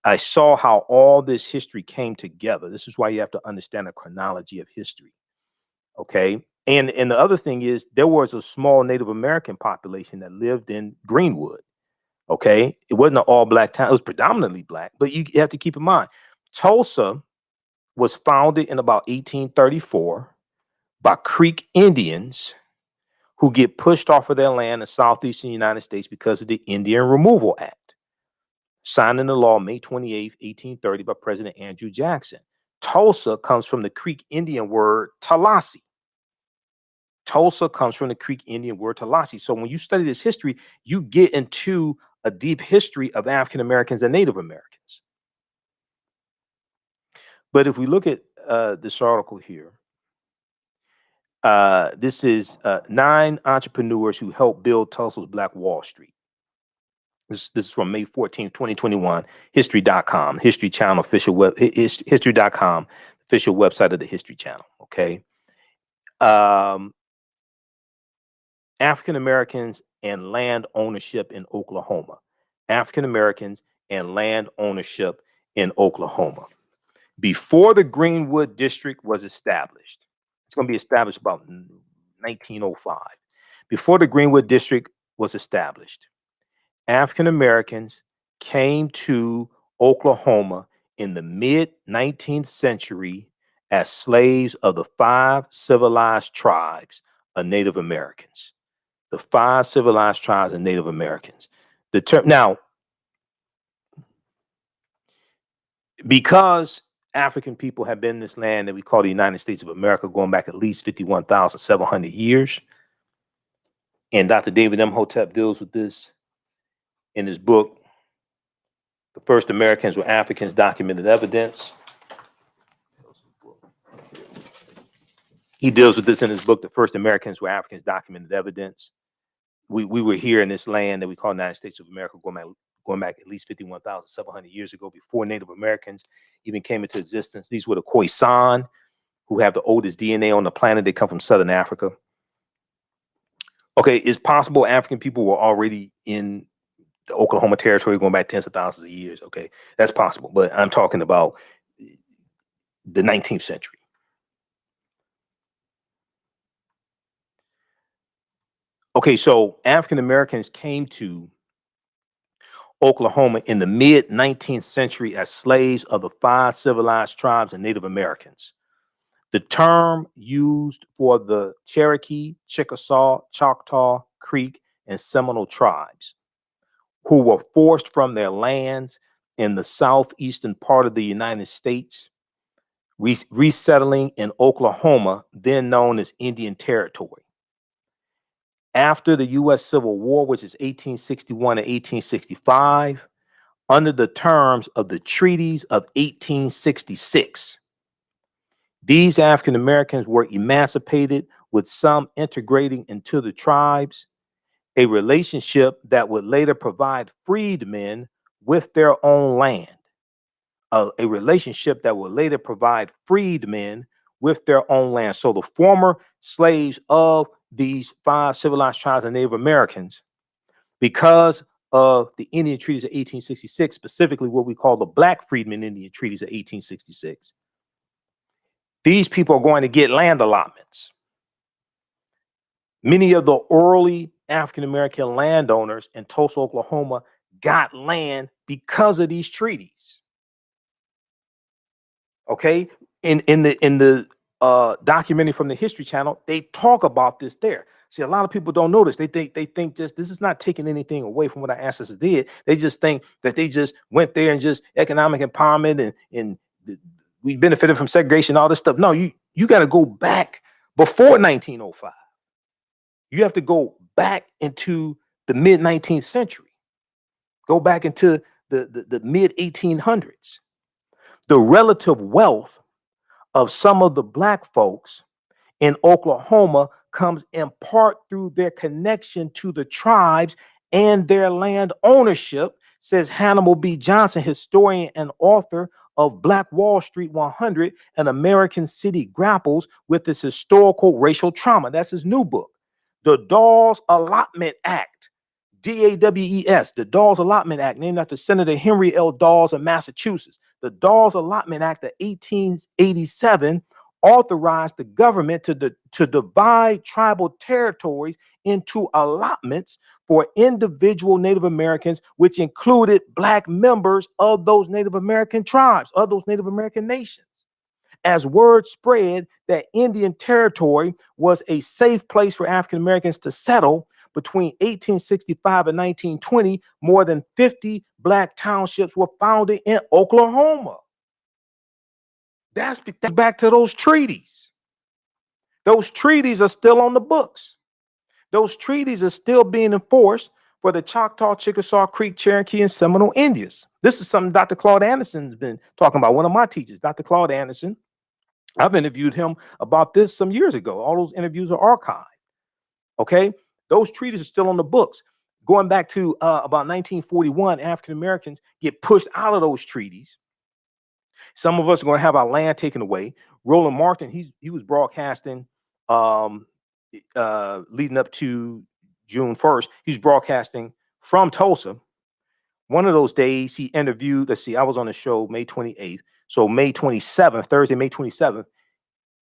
I saw how all this history came together. This is why you have to understand the chronology of history. Okay. And the other thing is, there was a small Native American population that lived in Greenwood. Okay. It wasn't an all Black town. It was predominantly Black, but you have to keep in mind, Tulsa was founded in about 1834 by Creek Indians who get pushed off of their land in southeastern United States because of the Indian Removal Act, signed into law May 28, 1830 by President Andrew Jackson. Tulsa comes from the Creek Indian word Tallahassee. Tulsa comes from the Creek Indian word Tallahassee. So when you study this history, you get into a deep history of African Americans and Native Americans. But if we look at this article here, this is 9 entrepreneurs who helped build Tulsa's Black Wall Street. This is from May 14, 2021, history.com, History Channel official web, history.com, official website of the History Channel. Okay. African Americans and land ownership in Oklahoma. African Americans and land ownership in Oklahoma. Before the Greenwood District was established, it's going to be established about 1905. Before the Greenwood District was established, African Americans came to Oklahoma in the mid-19th century as slaves of the 5 civilized tribes of Native Americans. The 5 civilized tribes of Native Americans. The term now, because African people have been in this land that we call the United States of America going back at least 51,700 years, and Dr. David Imhotep deals with this in his book, The First Americans Were Africans, Documented Evidence. He deals with this in his book, The First Americans Were Africans, Documented Evidence. We were here in this land that we call the United States of America going back at least 51,700 years ago, before Native Americans even came into existence. These were the Khoisan, who have the oldest DNA on the planet. They come from Southern Africa. Okay, it's possible African people were already in the Oklahoma Territory going back tens of thousands of years. Okay, that's possible, but I'm talking about the 19th century. Okay, so African Americans came to Oklahoma in the mid-19th century as slaves of the 5 civilized tribes of Native Americans. The term used for the Cherokee, Chickasaw, Choctaw, Creek, and Seminole tribes who were forced from their lands in the southeastern part of the United States, resettling in Oklahoma, then known as Indian Territory. After the U.S. Civil War, which is 1861 and 1865, under the terms of the treaties of 1866, these African Americans were emancipated, with some integrating into the tribes, a relationship that would later provide freedmen with their own land. A relationship that would later provide freedmen with their own land. So the former slaves of these 5 civilized tribes of Native Americans, because of the Indian Treaties of 1866, specifically what we call the Black Freedmen Indian Treaties of 1866, these people are going to get land allotments. Many of the early African-American landowners in Tulsa, Oklahoma got land because of these treaties. Okay, in the documentary from the History Channel, they talk about this there. See, a lot of people don't know this. They think just this is not taking anything away from what our ancestors did. They just think that they just went there and just economic empowerment and we benefited from segregation, all this stuff. No, you got to go back before 1905. You have to go back into the mid-19th century. Go back into the mid-1800s. The relative wealth of some of the Black folks in Oklahoma comes in part through their connection to the tribes and their land ownership, says Hannibal B. Johnson, historian and author of Black Wall Street 100, An American City Grapples with Its Historical Racial Trauma. That's his new book. The Dawes Allotment Act, DAWES, the Dawes Allotment Act, named after Senator Henry L. Dawes of Massachusetts. The Dawes Allotment Act of 1887 authorized the government to divide tribal territories into allotments for individual Native Americans, which included Black members of those Native American tribes, of those Native American nations. As word spread that Indian Territory was a safe place for African Americans to settle, between 1865 and 1920, more than 50 Black townships were founded in Oklahoma. That's back to those treaties. Those treaties are still on the books. Those treaties are still being enforced for the Choctaw, Chickasaw, Creek, Cherokee, and Seminole Indians. This is something Dr. Claude Anderson's been talking about, one of my teachers, Dr. Claude Anderson. I've interviewed him about this some years ago. All those interviews are archived. Okay? Those treaties are still on the books. Going back to about 1941, African Americans get pushed out of those treaties. Some of us are going to have our land taken away. Roland Martin, he was broadcasting leading up to June 1st. He was broadcasting from Tulsa. One of those days he interviewed, let's see, I was on the show May 28th. So May 27th, Thursday, May 27th,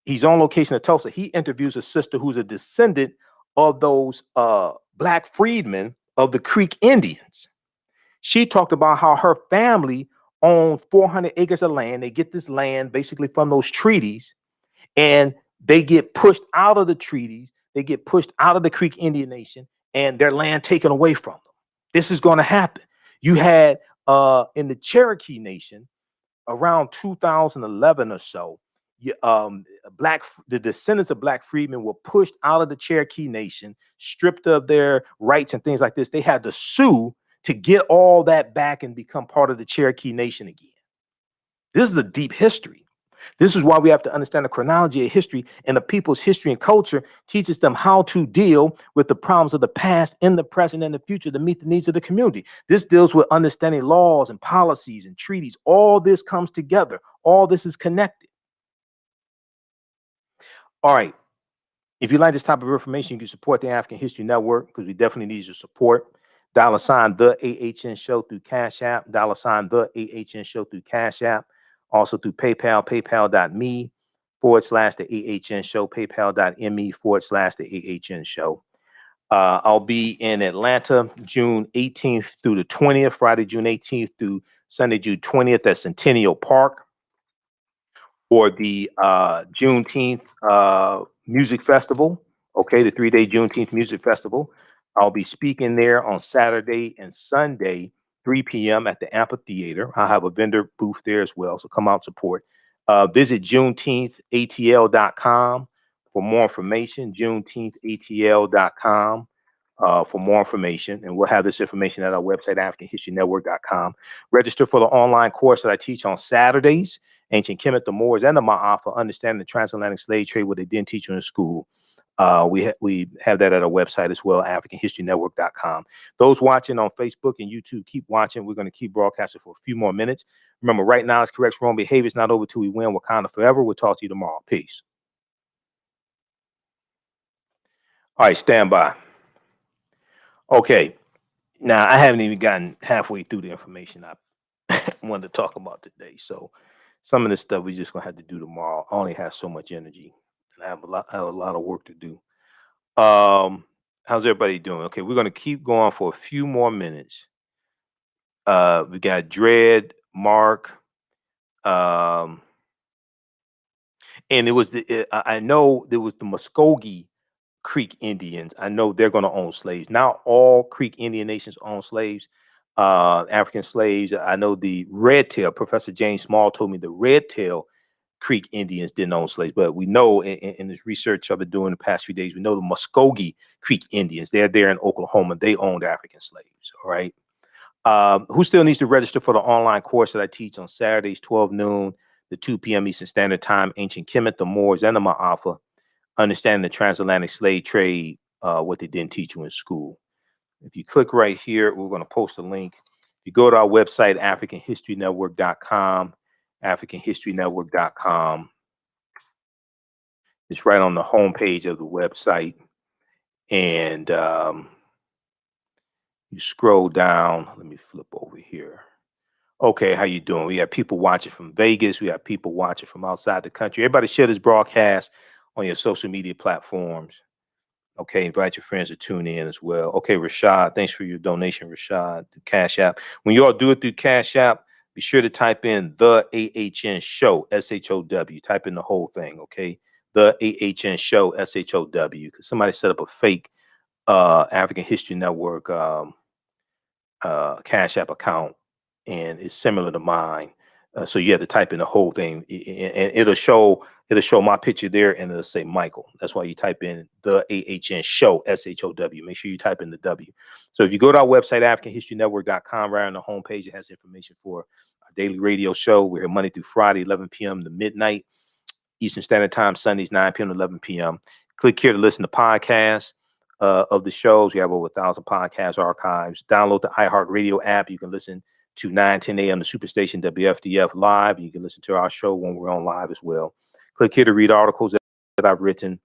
he's on location at Tulsa. He interviews a sister who's a descendant of those Black freedmen of the Creek Indians. She talked about how her family own 400 acres of land. They get this land basically from those treaties, and they get pushed out of the treaties. They get pushed out of the Creek Indian Nation, and their land taken away from them. This is going to happen. You had in the Cherokee Nation around 2011 or so, the descendants of Black freedmen were pushed out of the Cherokee Nation, stripped of their rights and things like this. They had to sue to get all that back and become part of the Cherokee Nation again. This is a deep history. This is why we have to understand the chronology of history, and the people's history and culture teaches them how to deal with the problems of the past, in the present, and the future to meet the needs of the community. This deals with understanding laws and policies and treaties. All this comes together. All this is connected. All right. If you like this type of information, you can support the African History Network, because we definitely need your support. $ the AHN Show through Cash App. $ the AHN Show through Cash App. Also through PayPal, paypal.me /the AHN Show, paypal.me /the AHN Show. I'll be in Atlanta June 18th through the 20th, Friday, June 18th through Sunday, June 20th at Centennial Park, for the Juneteenth Music Festival. Okay, the 3-day Juneteenth Music Festival. I'll be speaking there on Saturday and Sunday, 3 p.m. at the amphitheater. I'll have a vendor booth there as well, so come out and support. Visit JuneteenthATL.com for more information, JuneteenthATL.com for more information, and we'll have this information at our website, AfricanHistoryNetwork.com. Register for the online course that I teach on Saturdays, Ancient Kemet, the Moors, and the Maafa, Understanding the Transatlantic Slave Trade, what they didn't teach you in school. We have that at our website as well, AfricanHistoryNetwork.com. Those watching on Facebook and YouTube, keep watching. We're going to keep broadcasting for a few more minutes. Remember, right now it's correct wrong behavior. It's not over till we win. Wakanda forever. We'll talk to you tomorrow. Peace. All right, stand by. Okay, now I haven't even gotten halfway through the information I wanted to talk about today. So some of this stuff we're just going to have to do tomorrow. I only have so much energy, and I have a lot of work to do. How's everybody doing? Okay, we're going to keep going for a few more minutes. We got Dread, Mark, and it was I know there was the Muskogee Creek Indians. I know they're going to own slaves. Now all Creek Indian nations own slaves, African slaves. I know the Red Tail, Professor James Small told me the Red Tail Creek Indians didn't own slaves, but we know in this research I've been doing the past few days, we know the Muskogee Creek Indians, they're there in Oklahoma. They owned African slaves. All right. Who still needs to register for the online course that I teach on Saturdays, 12 noon to 2 p.m. Eastern Standard Time, Ancient Kemet, the Moors, and the Maafa, Understanding the Transatlantic Slave Trade, what they didn't teach you in school. If you click right here, we're going to post a link. If you go to our website, AfricanHistoryNetwork.com, AfricanHistoryNetwork.com. It's right on the homepage of the website. And you scroll down. Let me flip over here. Okay, how you doing? We have people watching from Vegas. We have people watching from outside the country. Everybody share this broadcast on your social media platforms. Okay, invite your friends to tune in as well. Okay, Rashad, thanks for your donation, Rashad, the Cash App. When you all do it through Cash App, be sure to type in the AHN Show, SHOW. Type in the whole thing, okay? The AHN Show, SHOW, because somebody set up a fake African History Network Cash App account, and it's similar to mine. So you have to type in the whole thing, and it'll show my picture there, and it'll say Michael. That's why you type in the AHN Show, SHOW. Make sure you type in the W. So if you go to our website, AfricanHistoryNetwork.com, right on the homepage, it has information for our daily radio show. We're here Monday through Friday, 11 p.m. to midnight Eastern Standard Time, Sundays, 9 p.m. to 11 p.m. Click here to listen to podcasts of the shows. We have over 1,000 podcast archives. Download the iHeartRadio app. You can listen to 9-10 a.m. the Superstation WFDF live. You can listen to our show when we're on live as well. Click here to read articles that I've written,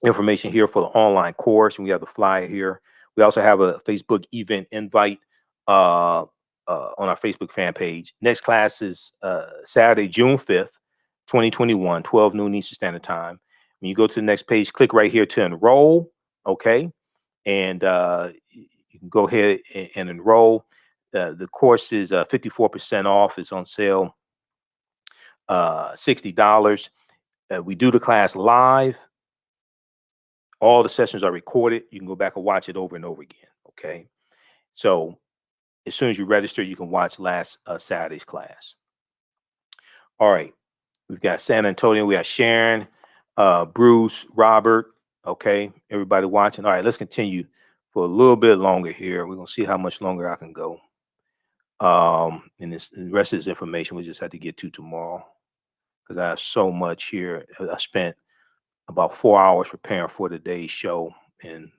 information here for the online course, and we have the flyer here. We also have a Facebook event invite on our Facebook fan page. Next class is Saturday, June 5th, 2021, 12 noon Eastern Standard Time. When you go to the next page, click right here to enroll, okay? And you can go ahead and enroll. The course is 54% off. It's on sale, $60. We do the class live. All the sessions are recorded. You can go back and watch it over and over again. Okay. So as soon as you register, you can watch last Saturday's class. All right. We've got San Antonio. We got Sharon, Bruce, Robert. Okay. Everybody watching. All right. Let's continue for a little bit longer here. We're going to see how much longer I can go. And the rest of this information we just have to get to tomorrow because I have so much here. I spent about 4 hours preparing for today's show, and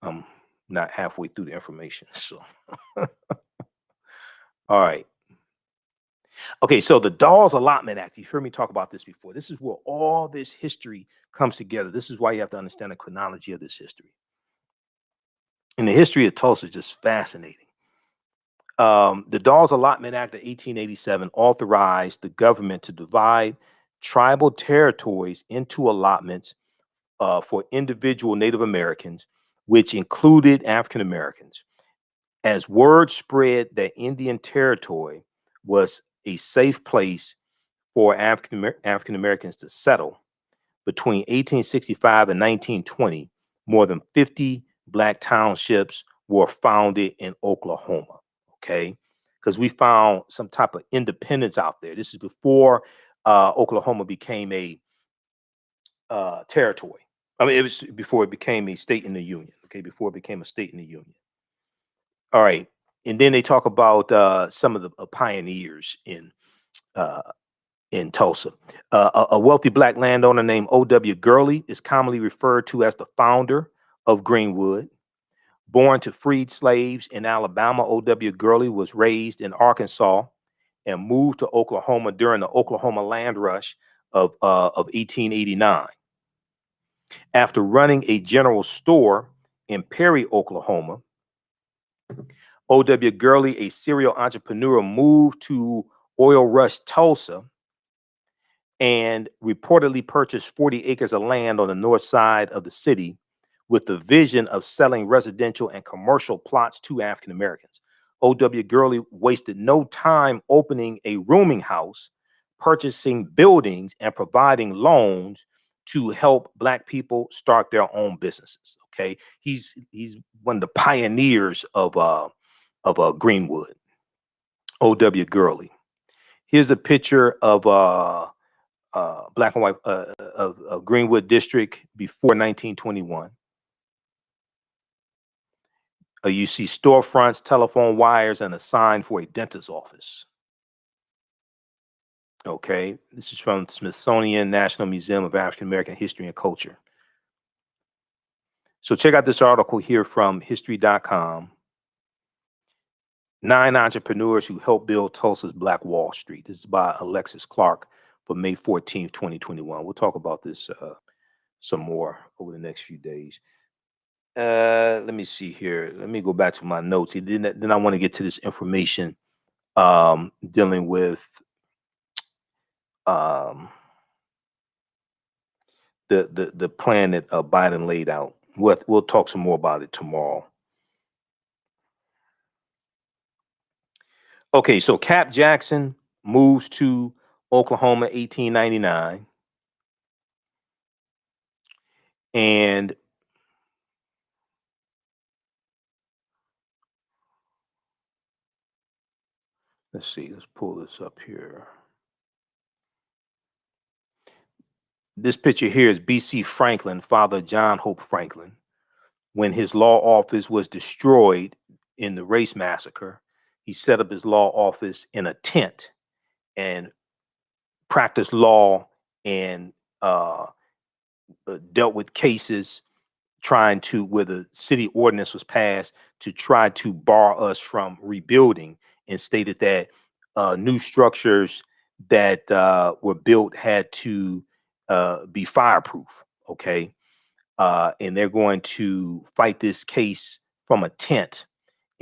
I'm not halfway through the information. So, all right. Okay, so the Dawes Allotment Act, you've heard me talk about this before. This is where all this history comes together. This is why you have to understand the chronology of this history. And the history of Tulsa is just fascinating. The Dawes Allotment Act of 1887 authorized the government to divide tribal territories into allotments for individual Native Americans, which included African Americans. As word spread that Indian Territory was a safe place for African Americans to settle, between 1865 and 1920, more than 50 Black townships were founded in Oklahoma. Okay, because we found some type of independence out there. This is before Oklahoma became a territory. I mean, it was before it became a state in the Union. Okay, before it became a state in the Union. All right, and then they talk about some of the pioneers in Tulsa. A wealthy Black landowner named O.W. Gurley is commonly referred to as the founder of Greenwood. Born to freed slaves in Alabama, O.W. Gurley was raised in Arkansas and moved to Oklahoma during the Oklahoma Land Rush of 1889. After running a general store in Perry, Oklahoma, O.W. Gurley, a serial entrepreneur, moved to Oil Rush, Tulsa, and reportedly purchased 40 acres of land on the north side of the city with the vision of selling residential and commercial plots to African Americans. O.W. Gurley wasted no time opening a rooming house, purchasing buildings, and providing loans to help Black people start their own businesses. Okay, he's one of the pioneers of Greenwood. O.W. Gurley. Here's a picture of Black and white of Greenwood District before 1921. You see storefronts, telephone wires, and a sign for a dentist's office. Okay, this is from Smithsonian National Museum of African American History and Culture. So check out this article here from history.com. 9 entrepreneurs who helped build Tulsa's Black Wall Street. This is by Alexis Clark for May 14th, 2021. We'll talk about this some more over the next few days. Let me see here. Let me go back to my notes. Then I want to get to this information dealing with the plan that Biden laid out. We'll talk some more about it tomorrow. Okay, so Cap Jackson moves to Oklahoma 1899. And let's see, let's pull this up here. This picture here is B.C. Franklin, father John Hope Franklin, when his law office was destroyed in the Race Massacre. He set up his law office in a tent and practiced law and dealt with cases trying to, where the city ordinance was passed to try to bar us from rebuilding, and stated that new structures that were built had to be fireproof. Okay. And they're going to fight this case from a tent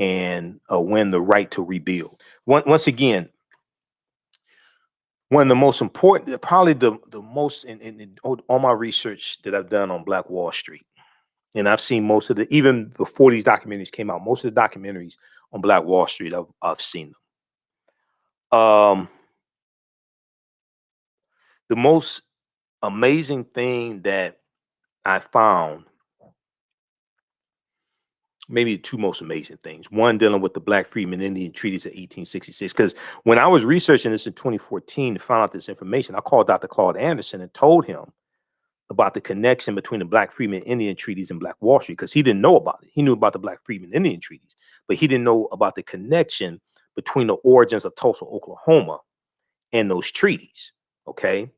and win the right to rebuild. Once again, one of the most important, probably the most in all my research that I've done on Black Wall Street, And I've seen most of the, even before these documentaries came out, most of the documentaries on Black Wall Street, I've seen them. The most amazing thing that I found, maybe the two most amazing things, one dealing with the Black Freedmen Indian Treaties of 1866, because when I was researching this in 2014 to find out this information, I called Dr. Claude Anderson and told him about the connection between the Black Freedmen Indian Treaties and Black Wall Street, because he didn't know about it. He knew about the Black Freedmen Indian Treaties, but he didn't know about the connection between the origins of Tulsa, Oklahoma, and those treaties. Okay.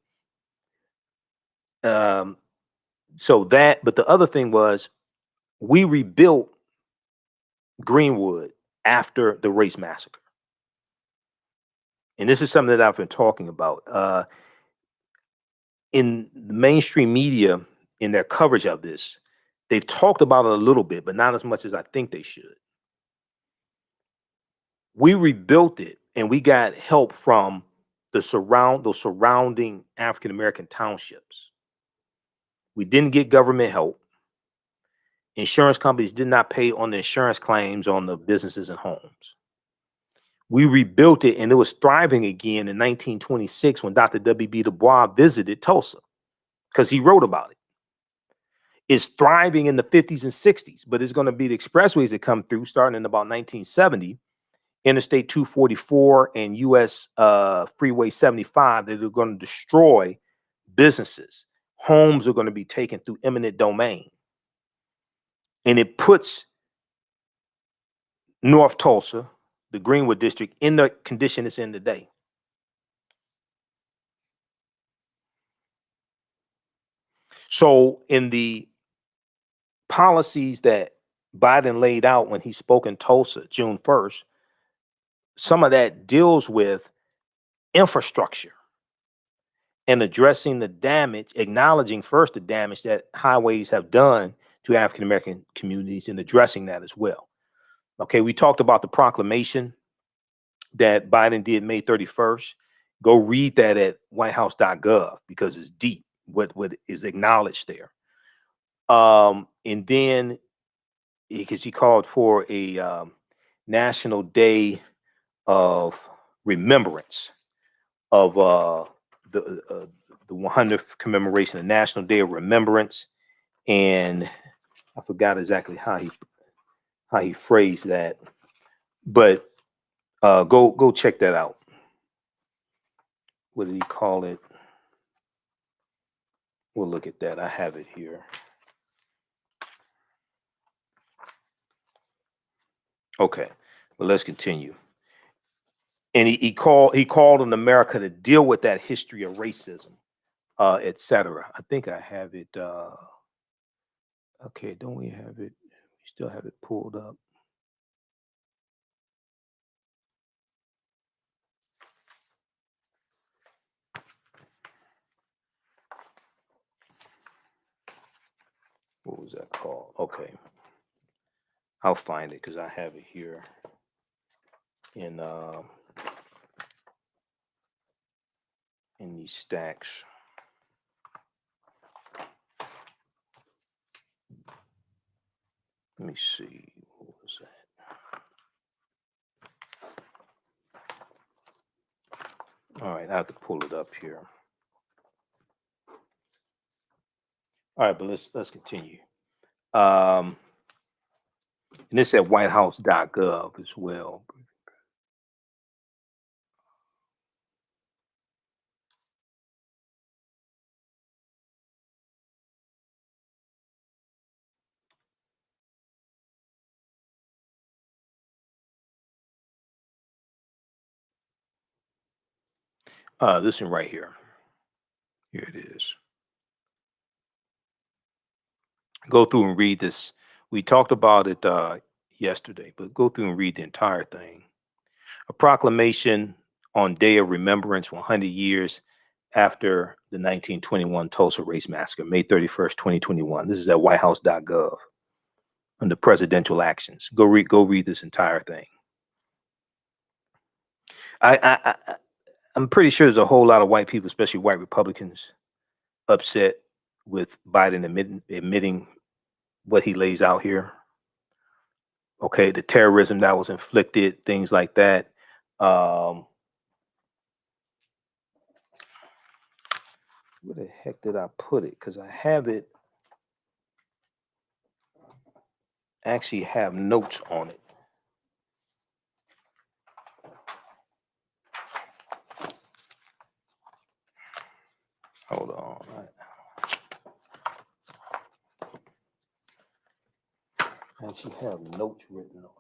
So that, but the other thing was, we rebuilt Greenwood after the Race Massacre. And this is something that I've been talking about. In the mainstream media, in their coverage of this, they've talked about it a little bit, but not as much as I think they should. We rebuilt it, and we got help from those surrounding African-American townships. We didn't get government help. Insurance companies did not pay on the insurance claims on the businesses and homes. We rebuilt it, and it was thriving again in 1926 when Dr. W.B. Du Bois visited Tulsa, because he wrote about it. It's thriving in the 50s and 60s, but it's going to be the expressways that come through starting in about 1970, Interstate 244 and US Freeway 75, that are going to destroy businesses. Homes are going to be taken through eminent domain. And it puts North Tulsa, the Greenwood district, in the condition it's in today. So in the policies that Biden laid out when he spoke in Tulsa June 1st, some of that deals with infrastructure and addressing the damage, acknowledging first the damage that highways have done to African-American communities, and addressing that as well. Okay, we talked about the proclamation that Biden did May 31st. Go read that at whitehouse.gov, because it's deep what is acknowledged there. And then, because he called for a National Day of Remembrance of the 100th commemoration, the National Day of Remembrance, and I forgot exactly how he phrased that, but go check that out. What did he call it? We'll look at that. I have it here. Okay, well, let's continue. And he called on America to deal with that history of racism, etc. I think I have it. Okay, don't we have it? We still have it pulled up. What was that called? Okay, I'll find it because I have it here in these stacks. Let me see. What was that? All right, I have to pull it up here. All right, but let's continue. And this at whitehouse.gov as well. This one right here. Here it is. Go through and read this. We talked about it yesterday, but go through and read the entire thing. A proclamation on Day of Remembrance, 100 years after the 1921 Tulsa Race Massacre, May 31st, 2021. This is at whitehouse.gov under presidential actions. Go read this entire thing. I'm pretty sure there's a whole lot of white people, especially white Republicans, upset with Biden admitting what he lays out here. Okay, the terrorism that was inflicted, things like that. Where the heck did I put it? Because I have it. Actually have notes on it. Hold on. I actually have notes written on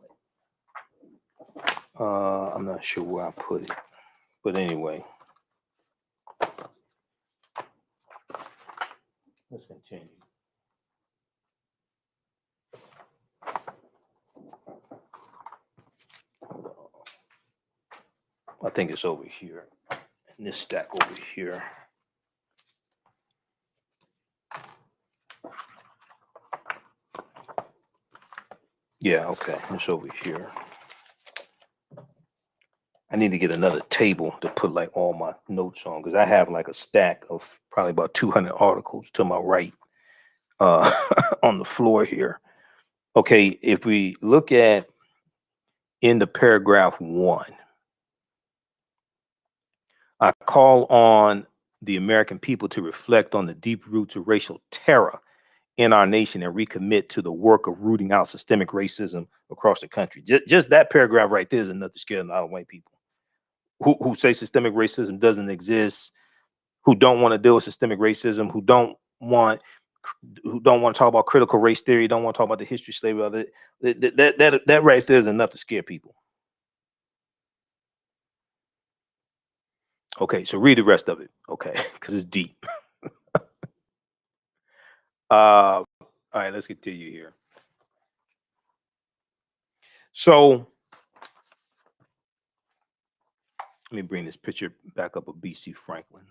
it. I'm not sure where I put it, but anyway, let's continue. I think it's over here, in this stack over here. Yeah, okay, it's over here. I need to get another table to put like all my notes on, because I have like a stack of probably about 200 articles to my right on the floor here. Okay, if we look at in the paragraph 1, I call on the American people to reflect on the deep roots of racial terror in our nation and recommit to the work of rooting out systemic racism across the country. Just that paragraph right there is enough to scare a lot of white people who say systemic racism doesn't exist, who don't want to deal with systemic racism, who don't want to talk about critical race theory, don't want to talk about the history of slavery. That right there is enough to scare people. Okay, so read the rest of it, okay, because it's deep. All right, let's continue here. So let me bring this picture back up of B.C. Franklin.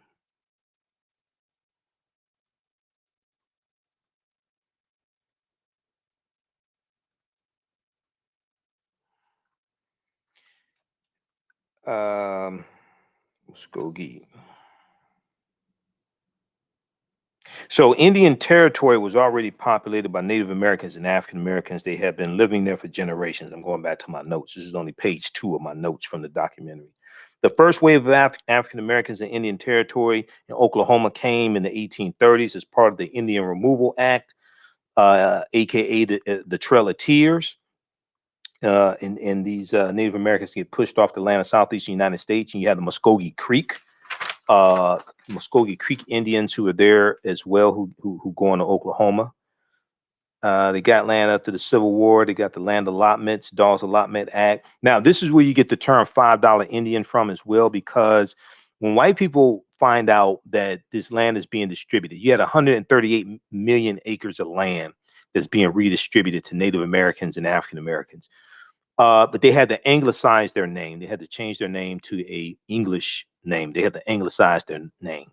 Muskogee. So Indian Territory was already populated by Native Americans and African Americans. They had been living there for generations. I'm going back to my notes. This is only page 2 of my notes from the documentary. The first wave of African Americans in Indian Territory in Oklahoma came in the 1830s as part of the Indian Removal Act, aka the Trail of Tears. And these Native Americans get pushed off the land of southeastern United States, and you have the Muskogee Creek Indians who are there as well, who go into Oklahoma. They got land after the Civil War. They got the land allotments, Dawes Allotment Act. Now, this is where you get the term $5 Indian from as well, because when white people find out that this land is being distributed, you had 138 million acres of land that's being redistributed to Native Americans and African Americans. But they had to anglicize their name. They had to change their name to a English name. They had to anglicize their name.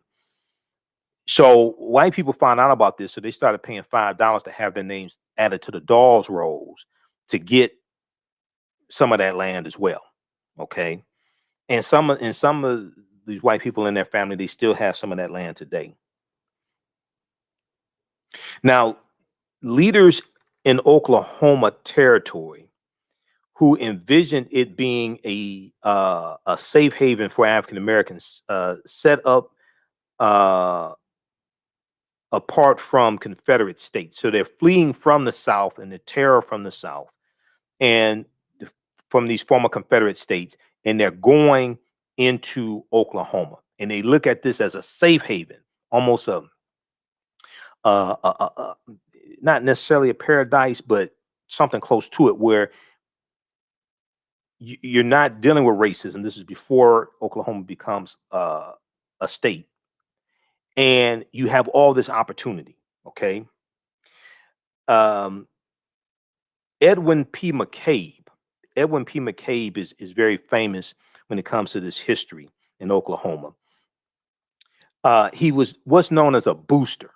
So white people found out about this, so they started paying $5 to have their names added to the Dawes rolls to get some of that land as well. Okay, and some of these white people in their family, they still have some of that land today. Now, leaders in Oklahoma Territory who envisioned it being a safe haven for African Americans set up apart from Confederate states. So they're fleeing from the South and the terror from the South and from these former Confederate states, and they're going into Oklahoma. And they look at this as a safe haven, almost not necessarily a paradise, but something close to it, where you're not dealing with racism. This is before Oklahoma becomes a state. And you have all this opportunity, okay? Edwin P Mccabe. Edwin P Mccabe is very famous when it comes to this history in Oklahoma. He was what's known as a booster.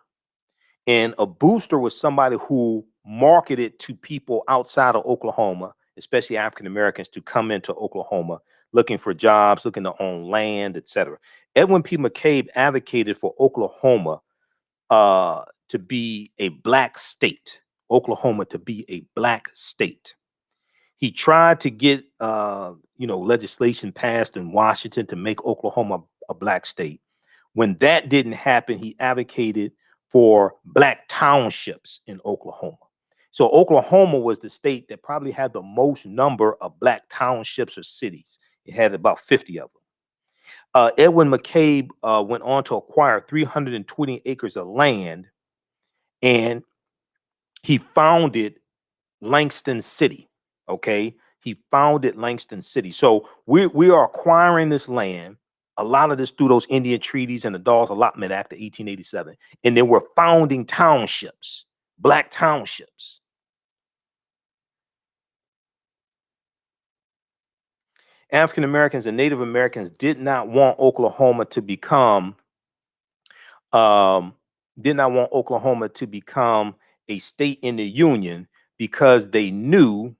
And a booster was somebody who marketed to people outside of Oklahoma, especially African Americans, to come into Oklahoma looking for jobs, looking to own land, etc. Edwin P. Mccabe advocated for Oklahoma to be a black state Oklahoma to be a black state. He tried to get, legislation passed in Washington to make Oklahoma a black state. When that didn't happen, he advocated for black townships in Oklahoma. So Oklahoma was the state that probably had the most number of black townships or cities. It had about 50 of them. Edwin McCabe went on to acquire 320 acres of land, and he founded Langston City. Okay, he founded Langston City. So we are acquiring this land, a lot of this through those Indian treaties and the Dawes Allotment Act of 1887, and then we're founding townships, black townships. African Americans and Native Americans did not want Oklahoma to become a state in the Union because they knew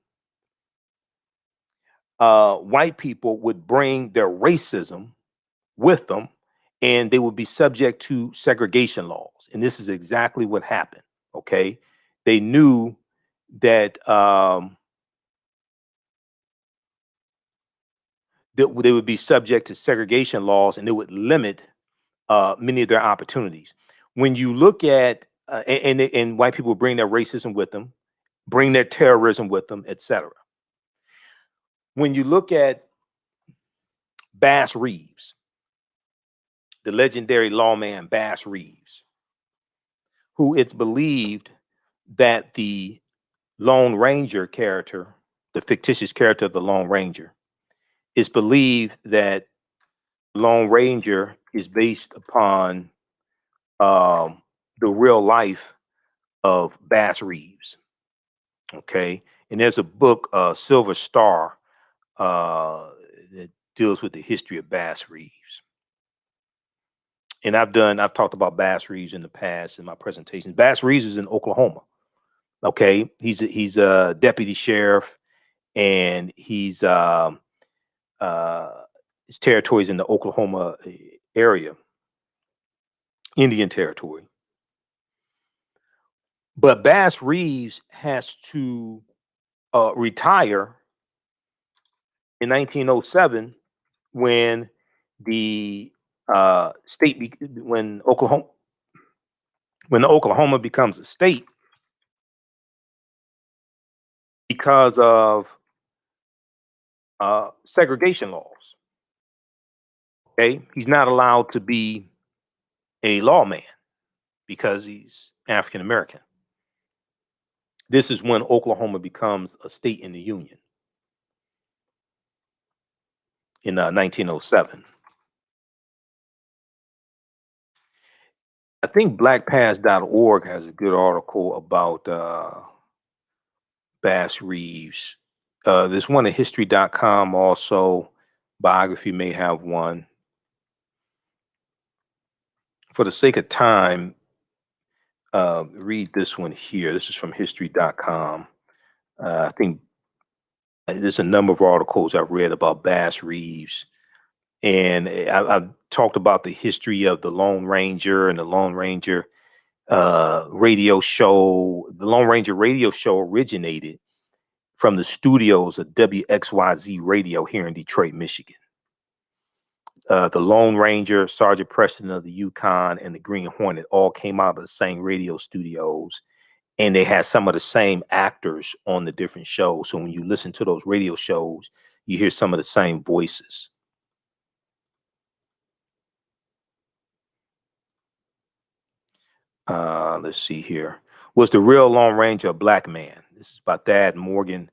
white people would bring their racism with them, and they would be subject to segregation laws. And this is exactly what happened. Okay, they knew that they would be subject to segregation laws, and it would limit many of their opportunities. When you look at and white people bring their racism with them, bring their terrorism with them, etc. When you look at Bass Reeves, the legendary lawman Bass Reeves, who it's believed that the Lone Ranger character, the fictitious character of the Lone Ranger, it's believed that Lone Ranger is based upon the real life of Bass Reeves. Okay, and there's a book, Silver Star, that deals with the history of Bass Reeves. And I've talked about Bass Reeves in the past in my presentations. Bass Reeves is in Oklahoma. Okay, he's a deputy sheriff, and his territory is in the Oklahoma area, Indian Territory. But Bass Reeves has to retire in 1907 when the when Oklahoma becomes a state, because of segregation laws. Okay, he's not allowed to be a lawman because he's African American. This is when Oklahoma becomes a state in the Union in 1907. I think blackpast.org has a good article about Bass Reeves. There's one at history.com also. Biography may have one. For the sake of time, read this one here. This is from history.com. I think there's a number of articles I've read about Bass Reeves. And I've talked about the history of the Lone Ranger and the Lone Ranger radio show. The Lone Ranger radio show originated from the studios of WXYZ Radio here in Detroit, Michigan. The Lone Ranger, Sergeant Preston of the Yukon, and the Green Hornet all came out of the same radio studios, and they had some of the same actors on the different shows. So when you listen to those radio shows, you hear some of the same voices. Let's see here. Was the real Lone Ranger a black man? This is by Thad Morgan,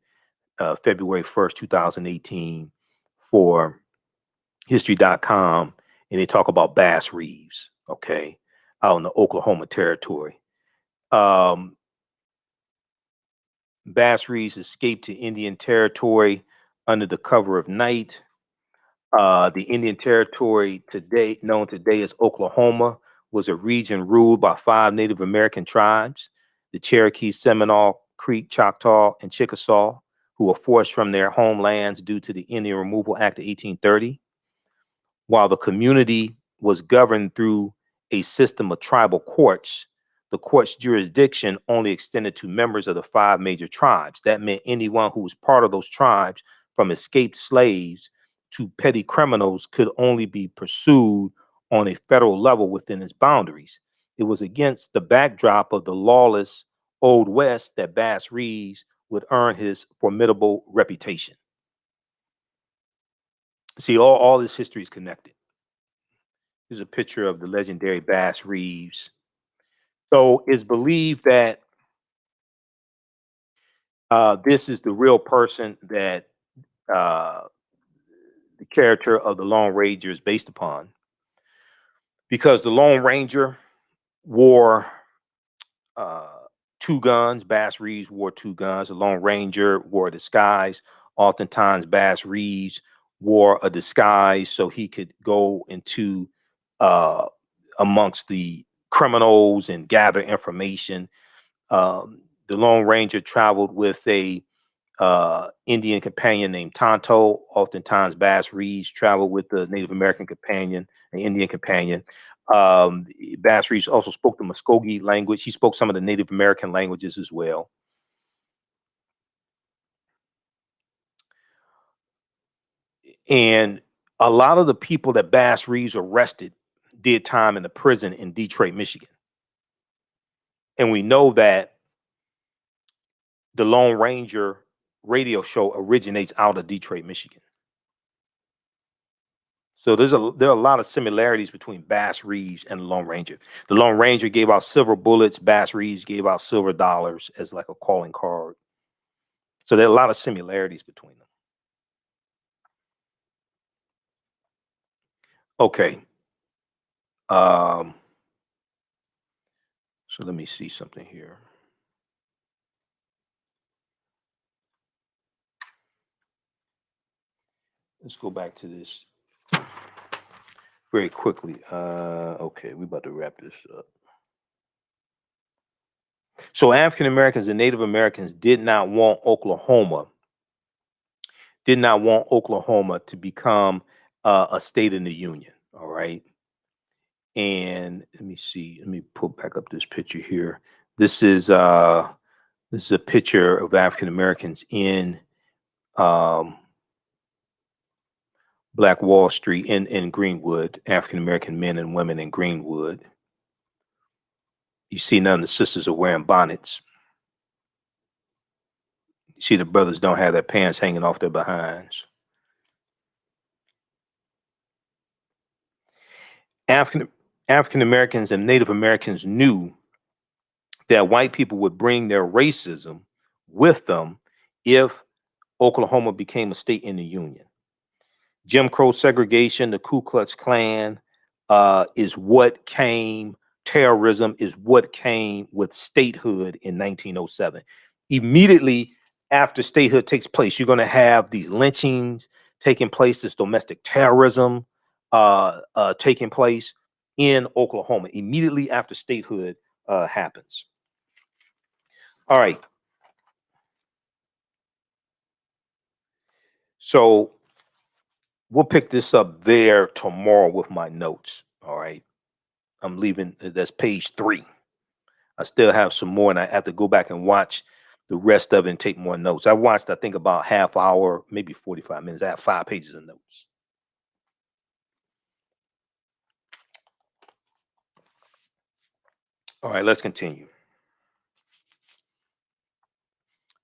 February 1st, 2018, for history.com. And they talk about Bass Reeves, okay, out in the Oklahoma Territory. Bass Reeves escaped to Indian Territory under the cover of night. The Indian Territory today, known today as Oklahoma, was a region ruled by 5 Native American tribes, the Cherokee, Seminole, Creek, Choctaw, and Chickasaw, who were forced from their homelands due to the Indian Removal Act of 1830. While the community was governed through a system of tribal courts, the court's jurisdiction only extended to members of the 5 major tribes. That meant anyone who was part of those tribes, from escaped slaves to petty criminals, could only be pursued on a federal level within its boundaries. It was against the backdrop of the lawless Old West that Bass Reeves would earn his formidable reputation. See, all this history is connected. Here's a picture of the legendary Bass Reeves. So it's believed that this is the real person that the character of the Lone Ranger is based upon, because the Lone Ranger wore 2 guns. Bass Reeves wore 2 guns. The Lone Ranger wore a disguise. Oftentimes, Bass Reeves wore a disguise so he could go into amongst the criminals and gather information. The Lone Ranger traveled with a Indian companion named Tonto. Oftentimes, Bass Reeves traveled with the Native American companion, an Indian companion. Bass Reeves also spoke the Muskogee language. He spoke some of the Native American languages as well. And a lot of the people that Bass Reeves arrested did time in the prison in Detroit, Michigan. And we know that the Lone Ranger radio show originates out of Detroit, Michigan. So there are a lot of similarities between Bass Reeves and the Lone Ranger. The Lone Ranger gave out silver bullets. Bass Reeves gave out silver dollars as like a calling card. So there are a lot of similarities between them. Okay. So let me see something here. Let's go back to this very quickly. Okay, we're about to wrap this up. So African Americans and Native Americans did not want Oklahoma to become a state in the Union. All right. And let me see. Let me pull back up this picture here. This is a picture of African Americans in Black Wall Street in Greenwood. African American men and women in Greenwood. You see none of the sisters are wearing bonnets. You see the brothers don't have their pants hanging off their behinds. African Americans and Native Americans knew that white people would bring their racism with them if Oklahoma became a state in the Union. Jim Crow segregation, the Ku Klux Klan is what came, terrorism is what came with statehood in 1907. Immediately after statehood takes place, you're going to have these lynchings taking place, this domestic terrorism taking place in Oklahoma immediately after statehood happens. All right. So we'll pick this up there tomorrow with my notes. All right. I'm leaving. That's page 3. I still have some more, and I have to go back and watch the rest of it and take more notes. I watched, I think, about half hour, maybe 45 minutes. I have 5 pages of notes. All right, let's continue.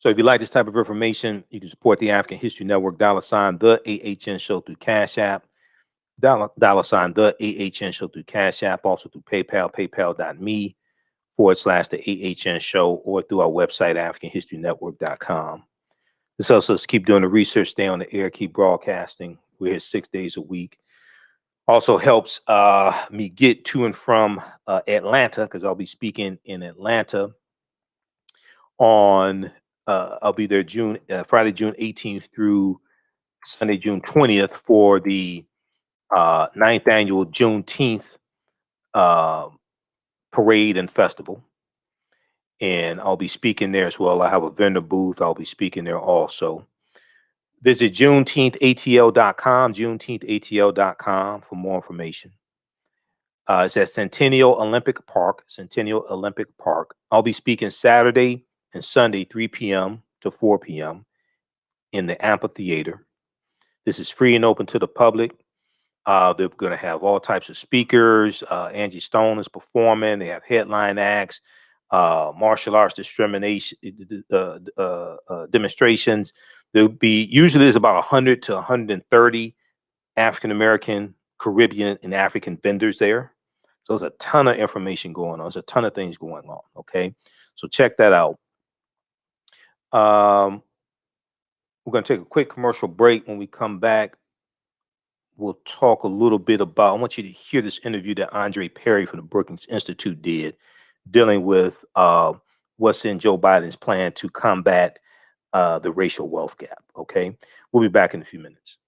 So if you like this type of information, you can support the African History Network, $ the AHN Show through Cash App, $ the AHN Show through Cash App, also through PayPal, paypal.me /the AHN Show, or through our website, AfricanHistoryNetwork.com. This helps us keep doing the research, stay on the air, keep broadcasting. We're here 6 days a week. Also helps me get to and from Atlanta, because I'll be speaking in Atlanta on I'll be there Friday, June 18th through Sunday, June 20th for the 9th annual Juneteenth parade and festival. And I'll be speaking there as well. I have a vendor booth. I'll be speaking there also. Visit JuneteenthATL.com, JuneteenthATL.com for more information. It's at Centennial Olympic Park. Centennial Olympic Park. I'll be speaking Saturday and Sunday, 3 p.m. to 4 p.m. in the amphitheater. This is free and open to the public. They're going to have all types of speakers. Angie Stone is performing. They have headline acts, martial arts demonstrations. There'll be usually there's about 100 to 130 African American, Caribbean, and African vendors there. So there's a ton of information going on. There's a ton of things going on. Okay, so check that out. We're going to take a quick commercial break. When we come back, we'll talk a little bit about, I want you to hear this interview that Andre Perry from the Brookings Institute did, dealing with what's in Joe Biden's plan to combat the racial wealth gap. Okay, we'll be back in a few minutes.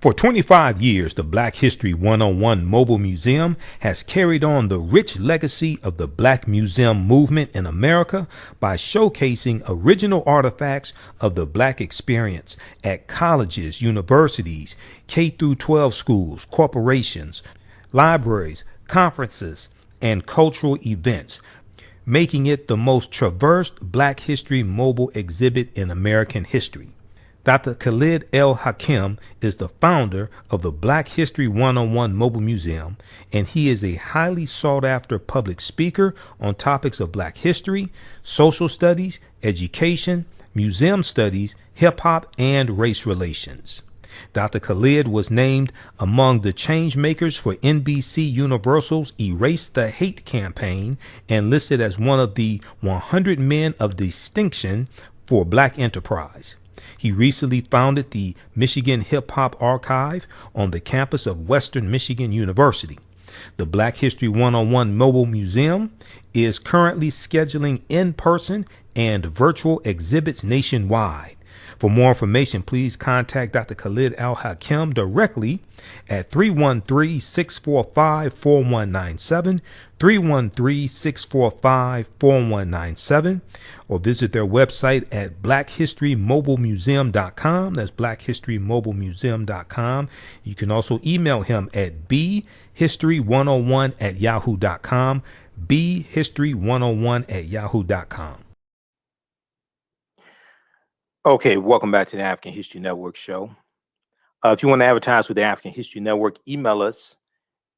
For 25 years, the Black History 101 Mobile Museum has carried on the rich legacy of the Black Museum movement in America by showcasing original artifacts of the Black experience at colleges, universities, K-12 schools, corporations, libraries, conferences, and cultural events, making it the most traversed Black History mobile exhibit in American history. Dr. Khalid El Hakim is the founder of the Black History 101 Mobile Museum, and he is a highly sought-after public speaker on topics of Black history, social studies, education, museum studies, hip-hop, and race relations. Dr. Khalid was named among the change makers for NBC Universal's Erase the Hate campaign and listed as one of the 100 men of distinction for Black enterprise. He recently founded the Michigan Hip Hop Archive on the campus of Western Michigan University. The Black History 101 Mobile Museum is currently scheduling in-person and virtual exhibits nationwide. For more information, please contact Dr. Khalid Al Hakim directly at 313-645-4197, 313-645-4197, or visit their website at blackhistorymobilemuseum.com. That's blackhistorymobilemuseum.com. You can also email him at bhistory101@yahoo.com, bhistory101@yahoo.com. Okay, welcome back to the African History Network show. If you want to advertise with the African History Network, email us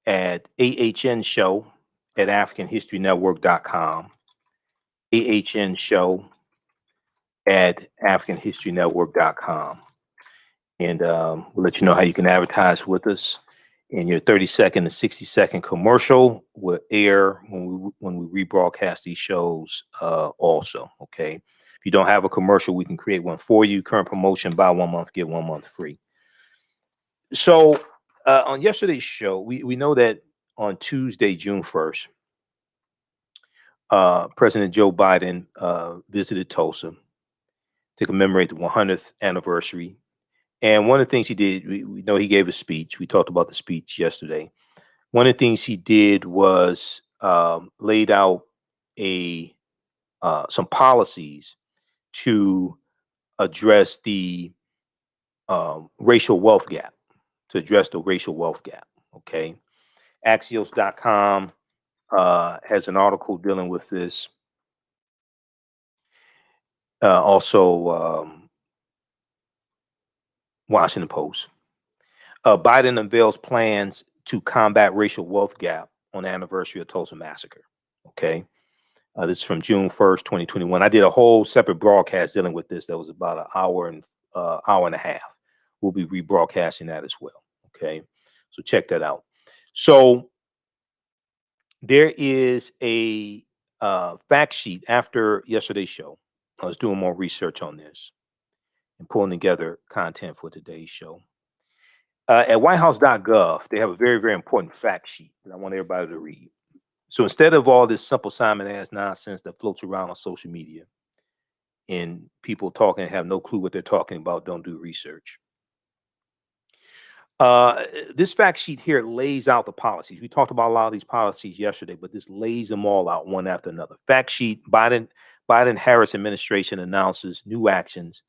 at AHNshow@AfricanHistoryNetwork.com, AHNshow@AfricanHistoryNetwork.com. And we'll let you know how you can advertise with us. And your 30-second and 60-second commercial will air when we rebroadcast these shows also, okay? If you don't have a commercial, we can create one for you. Current promotion, buy 1 month, get 1 month free. So on yesterday's show, we know that on Tuesday, June 1st, President Joe Biden visited Tulsa to commemorate the 100th anniversary. And one of the things he did, we know he gave a speech. We talked about the speech yesterday. One of the things he did was laid out some policies to address the racial wealth gap, okay? Axios.com has an article dealing with this. Also, Washington Post. Biden unveils plans to combat racial wealth gap on the anniversary of Tulsa Massacre, okay? This is from June 1st, 2021. I did a whole separate broadcast dealing with this. That was about an hour and a half. We'll be rebroadcasting that as well. Okay, so check that out. So there is a fact sheet after yesterday's show. I was doing more research on this and pulling together content for today's show. At whitehouse.gov, they have a very, very important fact sheet that I want everybody to read. So instead of all this simple Simon ass nonsense that floats around on social media and people talking and have no clue what they're talking about, don't do research. This fact sheet here lays out the policies. We talked about a lot of these policies yesterday, but this lays them all out one after another. Fact sheet: Biden-Harris administration announces new actions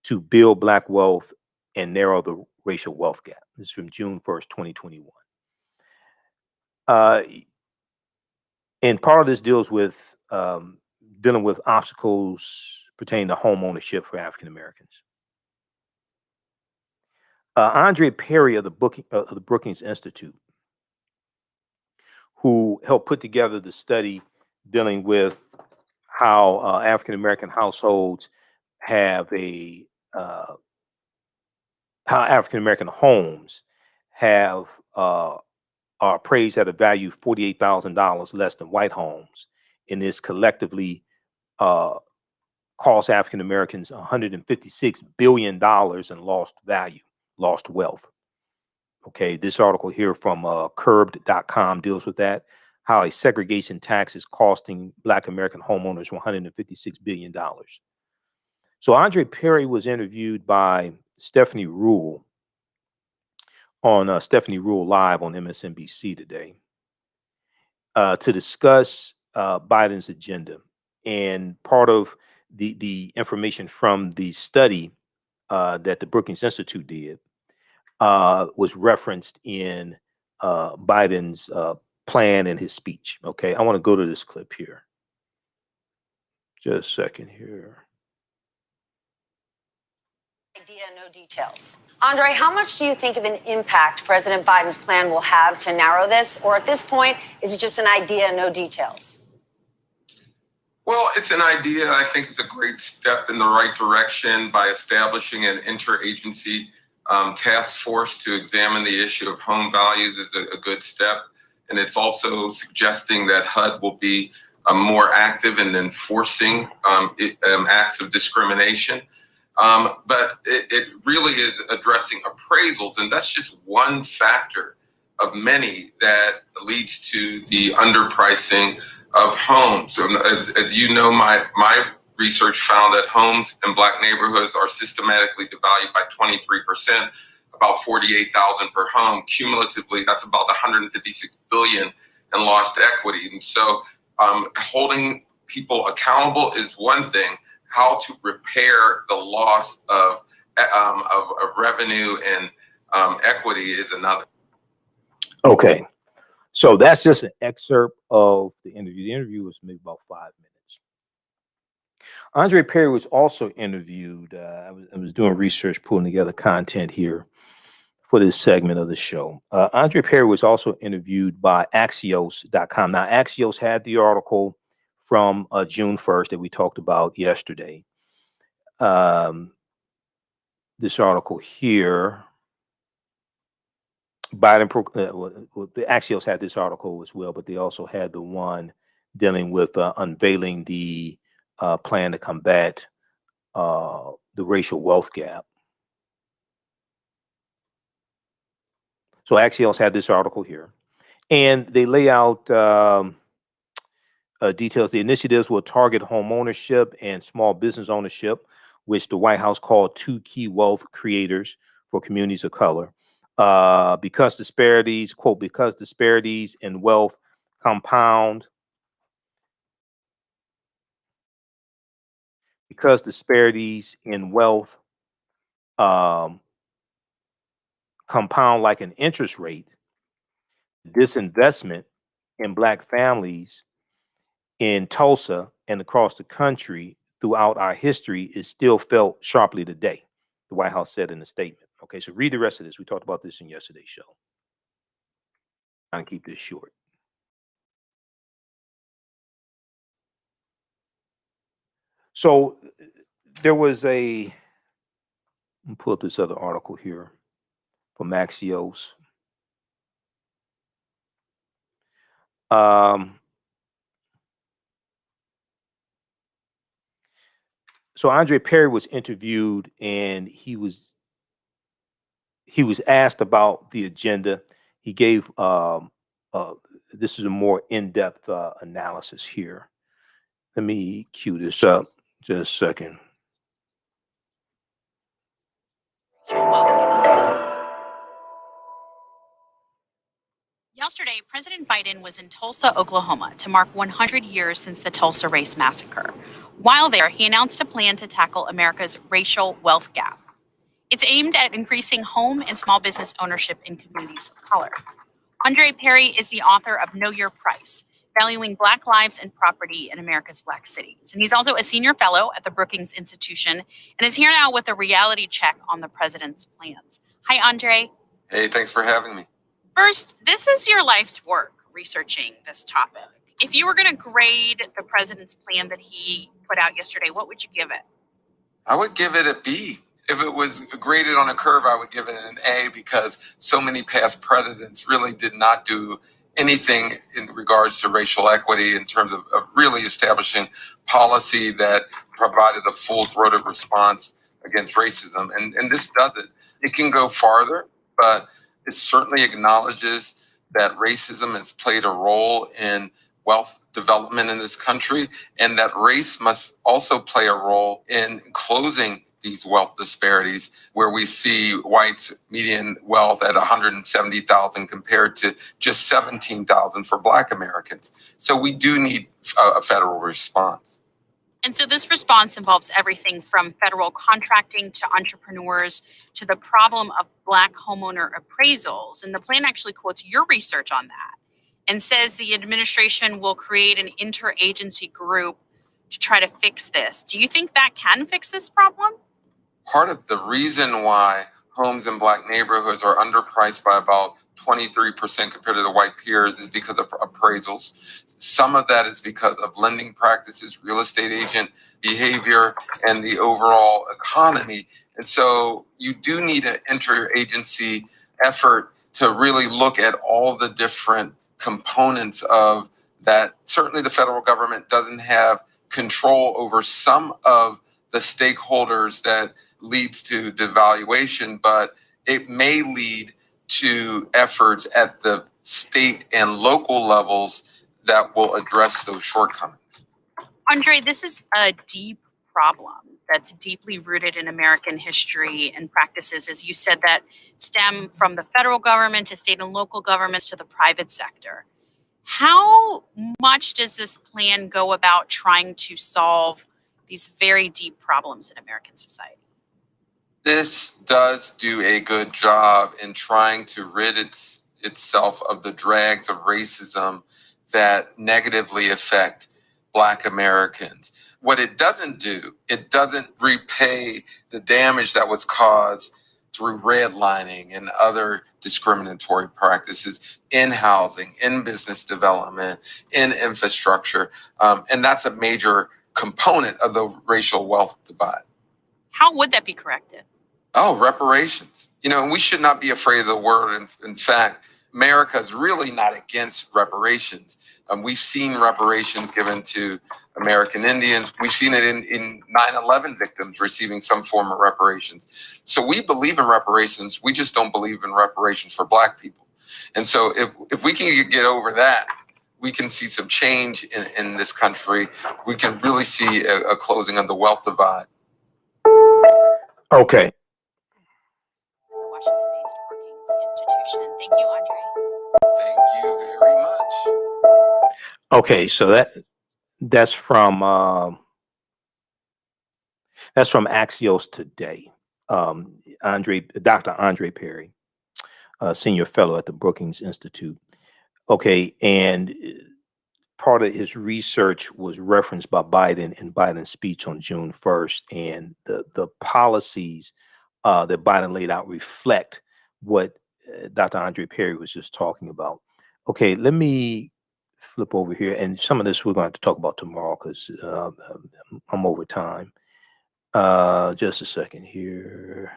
to build Black wealth and narrow the racial wealth gap. This is from June 1st, 2021. And part of this deals with dealing with obstacles pertaining to home ownership for African Americans. Andre Perry of the Brookings Institute, who helped put together the study dealing with how African American households have how African American homes have are appraised at a value of $48,000 less than white homes, and this collectively cost African Americans $156 billion in lost value, lost wealth. Okay, this article here from curbed.com deals with that, how a segregation tax is costing Black American homeowners $156 billion. So Andre Perry was interviewed by Stephanie Rule on Stephanie Rule Live on MSNBC today to discuss Biden's agenda. And part of the information from the study that the Brookings Institute did was referenced in Biden's plan and his speech. Okay, I want to go to this clip here. Just a second here. Idea, no details. Andre, how much do you think of an impact President Biden's plan will have to narrow this? Or at this point, is it just an idea, no details? Well, it's an idea. I think it's a great step in the right direction by establishing an interagency task force to examine the issue of home values is a good step. And it's also suggesting that HUD will be more active in enforcing acts of discrimination. But it really is addressing appraisals, and that's just one factor of many that leads to the underpricing of homes. So as you know, my research found that homes in Black neighborhoods are systematically devalued by 23%, about $48,000 per home. Cumulatively, that's about $156 billion in lost equity. And so holding people accountable is one thing. How to repair the loss of revenue and equity is another. Okay, so that's just an excerpt of the interview. The interview was maybe about 5 minutes. Andre Perry was also interviewed. I was doing research, pulling together content here for this segment of the show. Andre Perry was also interviewed by Axios.com. Now, Axios had the article from June 1st that we talked about yesterday. This article here, the Axios had this article as well, but they also had the one dealing with unveiling the plan to combat the racial wealth gap. So Axios had this article here, and they lay out details. The initiatives will target home ownership and small business ownership, which the White House called two key wealth creators for communities of color. Because disparities, quote, because disparities in wealth compound. Because disparities in wealth compound like an interest rate, disinvestment in Black families in Tulsa and across the country throughout our history is still felt sharply today, the White House said in a statement. Okay, so read the rest of this. We talked about this in yesterday's show. I'm trying to keep this short. So there was let me pull up this other article here from Axios. So Andre Perry was interviewed, and he was asked about the agenda. He gave this is a more in-depth analysis here. Let me cue this up just a second. Yesterday, President Biden was in Tulsa, Oklahoma to mark 100 years since the Tulsa Race Massacre. While there, he announced a plan to tackle America's racial wealth gap. It's aimed at increasing home and small business ownership in communities of color. Andre Perry is the author of Know Your Price, Valuing Black Lives and Property in America's Black Cities. And he's also a senior fellow at the Brookings Institution and is here now with a reality check on the president's plans. Hi, Andre. Hey, thanks for having me. First, this is your life's work researching this topic. If you were going to grade the president's plan that he put out yesterday, what would you give it? I would give it a B. If it was graded on a curve, I would give it an A because so many past presidents really did not do anything in regards to racial equity in terms of really establishing policy that provided a full-throated response against racism. And this does it. It can go farther, but it certainly acknowledges that racism has played a role in wealth development in this country, and that race must also play a role in closing these wealth disparities, where we see whites median wealth at $170,000 compared to just $17,000 for Black Americans. So we do need a federal response. And so this response involves everything from federal contracting to entrepreneurs to the problem of Black homeowner appraisals. And the plan actually quotes your research on that and says the administration will create an interagency group to try to fix this. Do you think that can fix this problem? Part of the reason why homes in Black neighborhoods are underpriced by about 23% compared to the white peers is because of appraisals. Some of that is because of lending practices, real estate agent behavior, and the overall economy. And so you do need an interagency effort to really look at all the different components of that. Certainly the federal government doesn't have control over some of the stakeholders that leads to devaluation, but it may lead to efforts at the state and local levels that will address those shortcomings. Andre, this is a deep problem that's deeply rooted in American history and practices, as you said, that stem from the federal government to state and local governments to the private sector. How much does this plan go about trying to solve these very deep problems in American society? This does do a good job in trying to rid itself of the drags of racism that negatively affect Black Americans. What it doesn't do, it doesn't repay the damage that was caused through redlining and other discriminatory practices in housing, in business development, in infrastructure. And that's a major component of the racial wealth divide. How would that be corrected? Oh, reparations. You know, we should not be afraid of the word. In fact, America is really not against reparations. We've seen reparations given to American Indians. We've seen it in 9/11 victims receiving some form of reparations. So we believe in reparations. We just don't believe in reparations for Black people. And so if we can get over that, we can see some change in this country. We can really see a closing of the wealth divide. Okay. The Washington-based Brookings Institution. Thank you, Andre. Thank you very much. Okay, so that's from Axios Today. Dr. Andre Perry, senior fellow at the Brookings Institute. Okay, and part of his research was referenced by Biden in Biden's speech on June 1st, and the policies that Biden laid out reflect what Dr. Andre Perry was just talking about. Okay, let me flip over here, and some of this we're going to have to talk about tomorrow because I'm over time. Just a second here.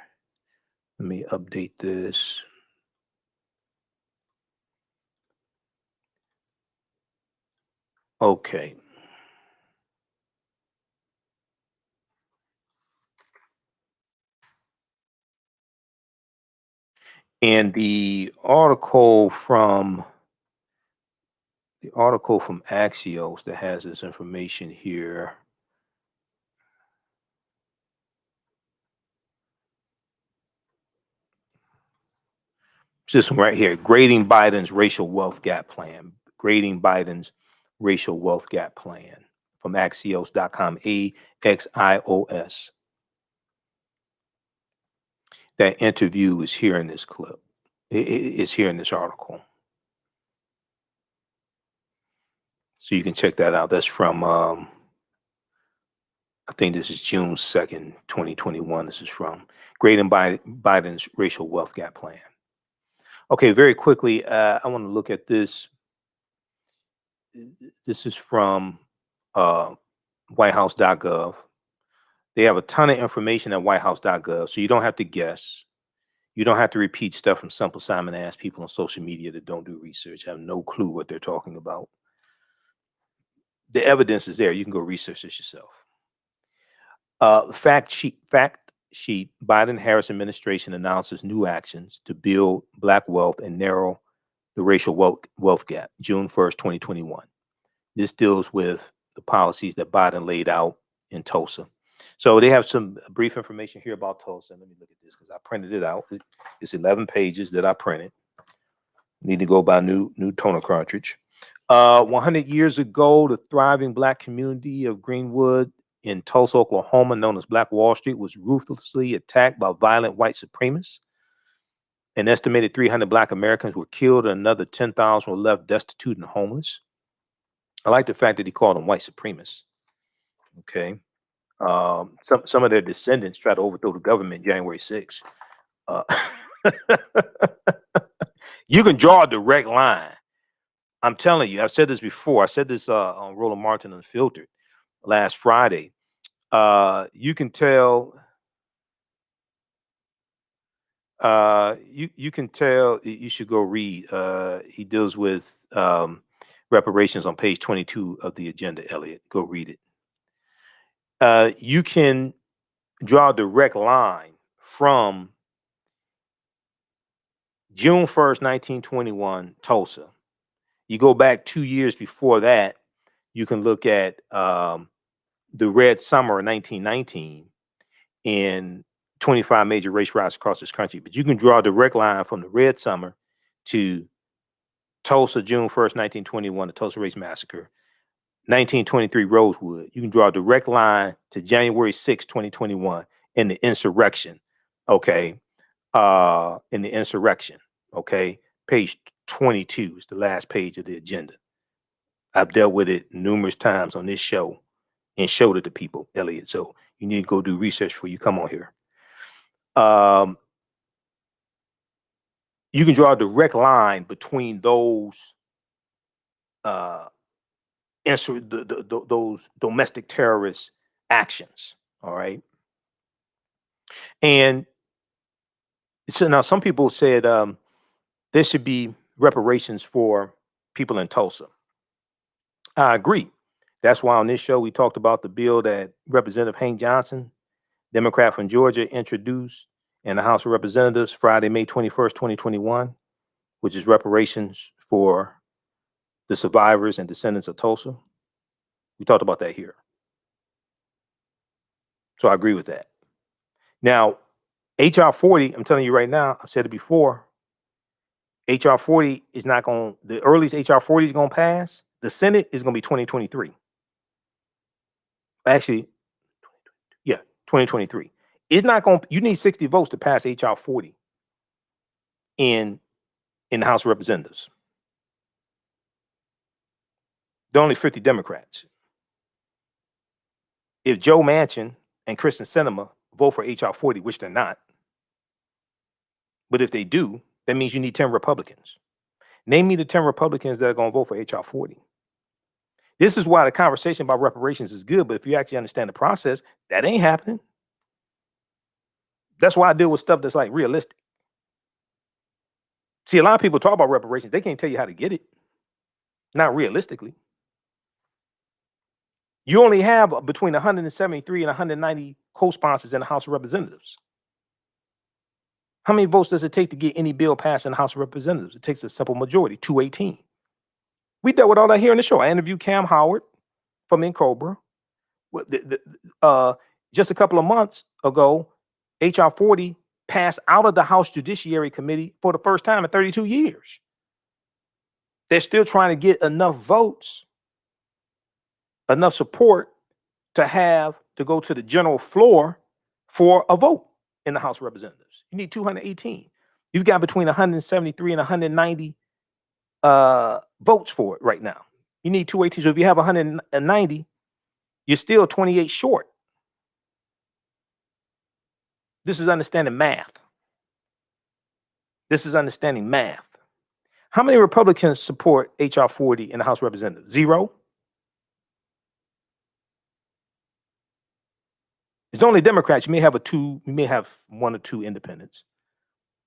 Let me update this. Okay. And the article from Axios that has this information here. This one right here, grading Biden's racial wealth gap plan. Grading Biden's racial wealth gap plan from Axios.com, AXIOS. That interview is here in this clip. It's here in this article. So you can check that out. That's from, I think this is June 2nd, 2021. This is from Grading Biden's Racial Wealth Gap Plan. Okay, very quickly, I want to look at this. This is from whitehouse.gov. They have a ton of information at whitehouse.gov, so you don't have to guess. You don't have to repeat stuff from Simple Simon Ass people on social media that don't do research, have no clue what they're talking about. The evidence is there. You can go research this yourself. Fact sheet, Biden-Harris administration announces new actions to build Black wealth and narrow the racial wealth gap, June 1st, 2021. This deals with the policies that Biden laid out in Tulsa. So they have some brief information here about Tulsa. Let me look at this because I printed it out. It's 11 pages that I printed. Need to go buy new toner cartridge. 100 years ago, the thriving Black community of Greenwood in Tulsa, Oklahoma, known as Black Wall Street, was ruthlessly attacked by violent white supremacists. An estimated 300 Black Americans were killed and another 10,000 were left destitute and homeless. I like the fact that he called them white supremacists. Okay. Some of their descendants tried to overthrow the government January 6th. You can draw a direct line. I'm telling you, I've said this before. I said this on Roland Martin Unfiltered last Friday. You can tell. You can tell. You should go read. He deals with reparations on page 22 of the agenda. Elliot, go read it. You can draw a direct line from June 1st, 1921, Tulsa. You go back 2 years before that, you can look at the Red Summer of 1919 and 25 major race riots across this country. But you can draw a direct line from the Red Summer to Tulsa, June 1st, 1921, the Tulsa Race Massacre. 1923 Rosewood. You can draw a direct line to January 6, 2021 in the insurrection. Okay. In the insurrection. Okay. Page 22 is the last page of the agenda. I've dealt with it numerous times on this show and showed it to people, Elliot. So you need to go do research before you come on here. You can draw a direct line between those those domestic terrorist actions. All right. And so now some people said there should be reparations for people in Tulsa. I agree. That's why on this show we talked about the bill that Representative Hank Johnson, Democrat from Georgia, introduced in the House of Representatives Friday, May 21st, 2021, which is reparations for the survivors and descendants of Tulsa. We talked about that here. So I agree with that. Now, HR 40, I'm telling you right now, I've said it before, HR 40 is not going, the earliest HR 40 is going to pass, the Senate is going to be 2023. Actually, yeah, 2023. It's not going, you need 60 votes to pass HR 40 in the House of Representatives. There are only 50 Democrats. If Joe Manchin and Kristen Sinema vote for HR 40, which they're not, but if they do, that means you need 10 Republicans. Name me the 10 Republicans that are going to vote for HR 40. This is why the conversation about reparations is good, but if you actually understand the process, that ain't happening. That's why I deal with stuff that's like realistic. See, a lot of people talk about reparations. They can't tell you how to get it. Not realistically. You only have between 173 and 190 co-sponsors in the House of Representatives. How many votes does it take to get any bill passed in the House of Representatives? It takes a simple majority, 218. We dealt with all that here in the show. I interviewed Cam Howard from Cobra. Just a couple of months ago, HR 40 passed out of the House Judiciary Committee for the first time in 32 years. They're still trying to get enough votes, enough support to go to the general floor for a vote in the House of Representatives. You need 218. You've got between 173 and 190 votes for it right now. You need 218. So if you have 190, you're still 28 short. This is understanding math. This is understanding math. How many Republicans support H.R. 40 in the House of Representatives? 0. It's only Democrats. You may have one or two independents.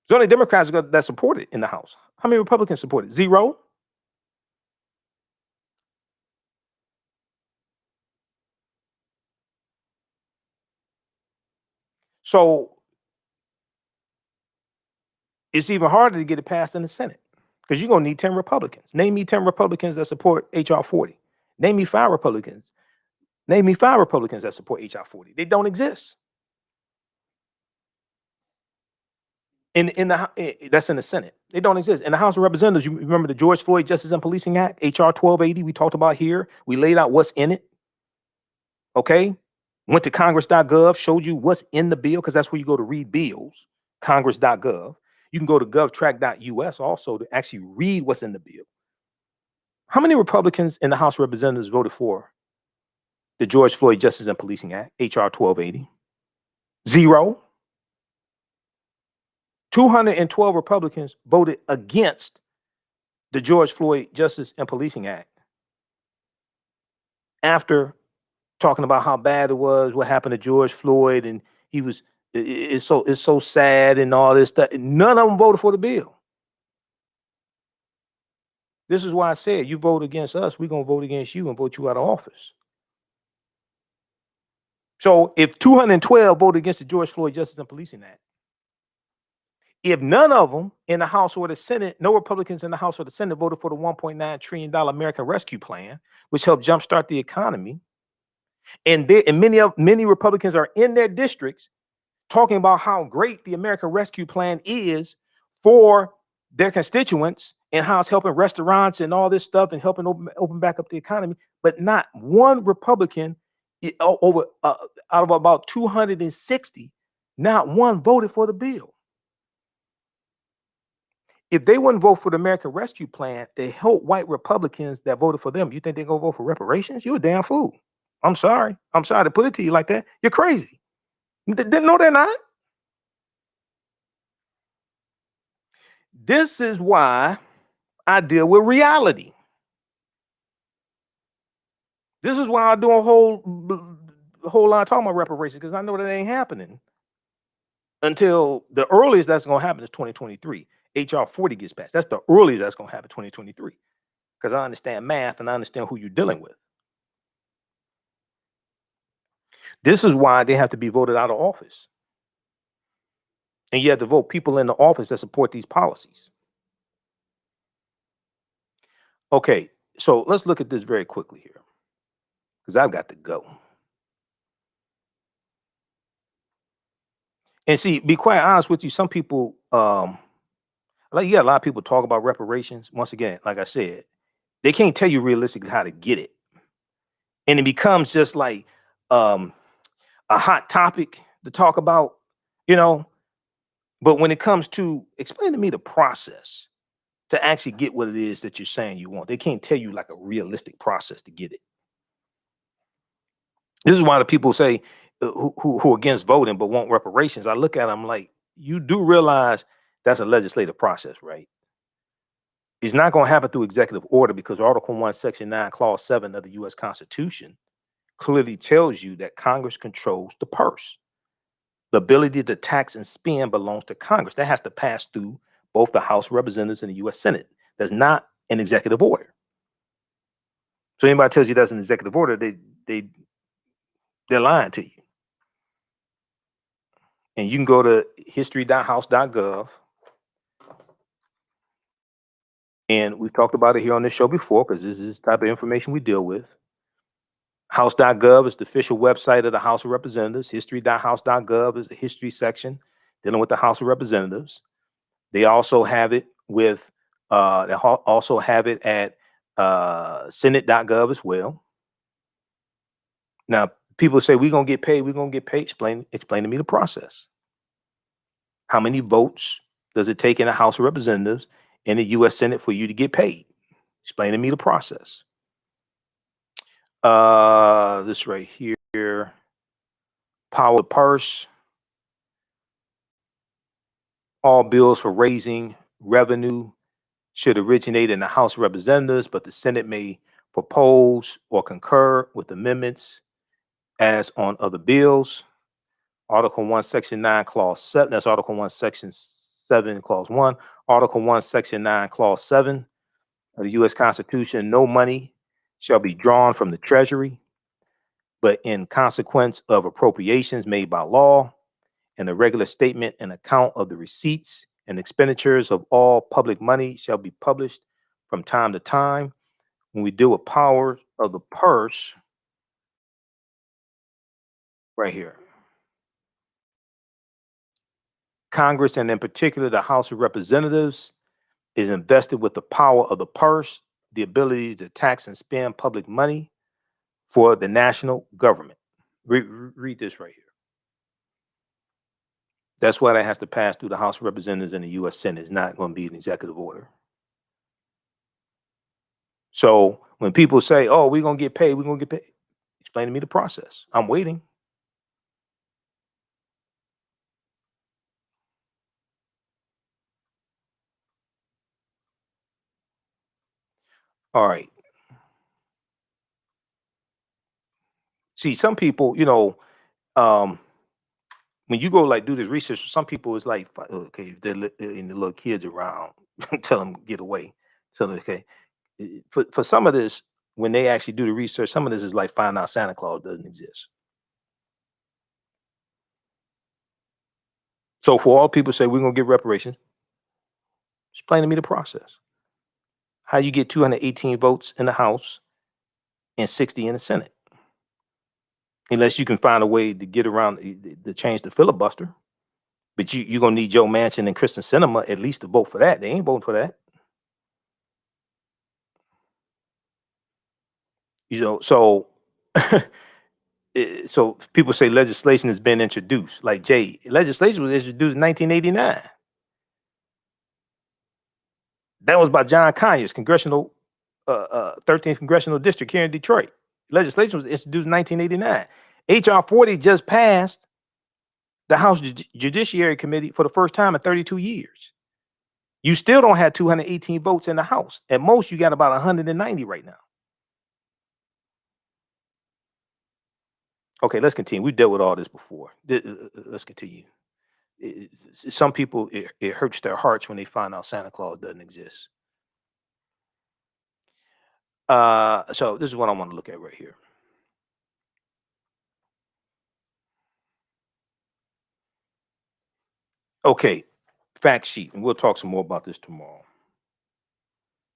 It's only Democrats that support it in the House. How many Republicans support it? 0. So it's even harder to get it passed in the Senate because you're going to need 10 Republicans. Name me 10 Republicans that support H.R. 40. Name me 5 Republicans. Name me 5 Republicans that support H.R. 40. They don't exist. That's in the Senate. They don't exist. In the House of Representatives, you remember the George Floyd Justice and Policing Act, H.R. 1280, we talked about here. We laid out what's in it. Okay? Went to congress.gov, showed you what's in the bill, because that's where you go to read bills, congress.gov. You can go to govtrack.us also to actually read what's in the bill. How many Republicans in the House of Representatives voted for the George Floyd Justice and Policing Act, H.R. 1280? 0. 212 Republicans voted against the George Floyd Justice and Policing Act after talking about how bad it was, what happened to George Floyd, and it's so sad and all this stuff. None of them voted for the bill. This is why I said, you vote against us, we're going to vote against you and vote you out of office. So if 212 voted against the George Floyd Justice and Policing Act, if none of them in the House or the Senate, no Republicans in the House or the Senate voted for the $1.9 trillion American Rescue Plan, which helped jumpstart the economy, and many Republicans are in their districts talking about how great the American Rescue Plan is for their constituents and how it's helping restaurants and all this stuff and helping open back up the economy, but not one Republican out of about 260, not one voted for the bill. If they wouldn't vote for the American Rescue Plan to help white Republicans that voted for them, you think they're going to vote for reparations? You're a damn fool. I'm sorry. I'm sorry to put it to you like that. You're crazy. No, they're not. This is why I deal with reality. This is why I do a whole lot talking about reparations, because I know that ain't happening until the earliest that's going to happen is 2023. HR 40 gets passed. That's the earliest that's going to happen, 2023, because I understand math and I understand who you're dealing with. This is why they have to be voted out of office. And you have to vote people in the office that support these policies. Okay, so let's look at this very quickly here, because I've got to go. And see, be quite honest with you, some people, like, you got a lot of people talk about reparations. Once again, like I said, they can't tell you realistically how to get it. And it becomes just like a hot topic to talk about, you know. But when it comes to explain to me the process to actually get what it is that you're saying you want, they can't tell you like a realistic process to get it. This is why the people say who are against voting but want reparations. I look at them like, you do realize that's a legislative process, right? It's not going to happen through executive order, because Article 1, Section 9, Clause 7 of the U.S. Constitution clearly tells you that Congress controls the purse. The ability to tax and spend belongs to Congress. That has to pass through both the House of Representatives and the U.S. Senate. That's not an executive order. So anybody tells you that's an executive order, they're lying to you. And you can go to history.house.gov. And we've talked about it here on this show before, because this is the type of information we deal with. House.gov is the official website of the House of Representatives. History.house.gov is the history section dealing with the House of Representatives. They also have it with at Senate.gov as well. Now, people say we're gonna get paid. Explain to me the process. How many votes does it take in the House of Representatives and the U.S. Senate for you to get paid? Explain to me the process. This right here, power of the purse. All bills for raising revenue should originate in the House of Representatives, but the Senate may propose or concur with amendments as on other bills. Article 1, Section 9, Clause 7. That's Article 1, Section 7, Clause 1. Article 1, Section 9, Clause 7 of the U.S. Constitution. No money shall be drawn from the Treasury, but in consequence of appropriations made by law, and a regular statement and account of the receipts and expenditures of all public money shall be published from time to time. When we deal with power of the purse, right here, Congress, and in particular the House of Representatives, is invested with the power of the purse, the ability to tax and spend public money for the national government. Read this right here. That's why that has to pass through the House of Representatives and the U.S. Senate. It's not going to be an executive order. So when people say, oh, we're going to get paid, explain to me the process. I'm waiting. All right. See, some people, you know, when you go like do this research, some people is like, okay, if they're and the little kids around, tell them get away. Tell them, okay. For some of this, when they actually do the research, some of this is like finding out Santa Claus doesn't exist. So for all people say we're gonna give reparations, explain to me the process. How you get 218 votes in the House and 60 in the Senate, unless you can find a way to get around to change the filibuster. But you're gonna need Joe Manchin and Kristen Sinema at least to vote for that. They ain't voting for that. You know, so so people say legislation has been introduced. Like Jay, legislation was introduced in 1989. That was by John Conyers, 13th Congressional District here in Detroit. Legislation was introduced in 1989. HR 40 just passed the House Judiciary Committee for the first time in 32 years. You still don't have 218 votes in the House. At most, you got about 190 right now. Okay, let's continue. We've dealt with all this before. Let's continue. Some people, it hurts their hearts when they find out Santa Claus doesn't exist. So this is what I want to look at right here. Okay, fact sheet, and we'll talk some more about this tomorrow.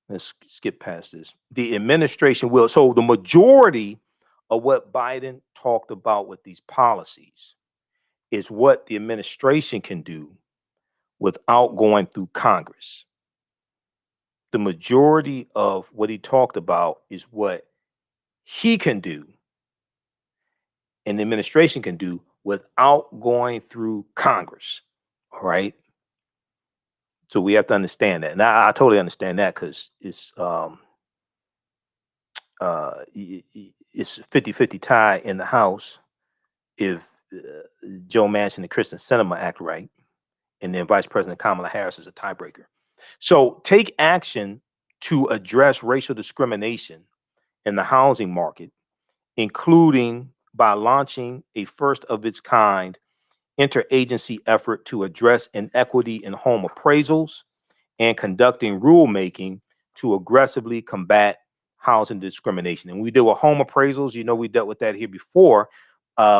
Let's skip past this. The administration will, so the majority of what Biden talked about with these policies is what the administration can do without going through Congress. The majority of what he talked about is what he can do and the administration can do without going through Congress. All right. So we have to understand that. Now I totally understand that because it's 50-50 tie in the House if Joe Manchin and Kristen Sinema act right, and then Vice President Kamala Harris is a tiebreaker. So take action to address racial discrimination in the housing market, including by launching a first of its kind interagency effort to address inequity in home appraisals and conducting rulemaking to aggressively combat housing discrimination. And we deal with home appraisals. You know, we dealt with that here before.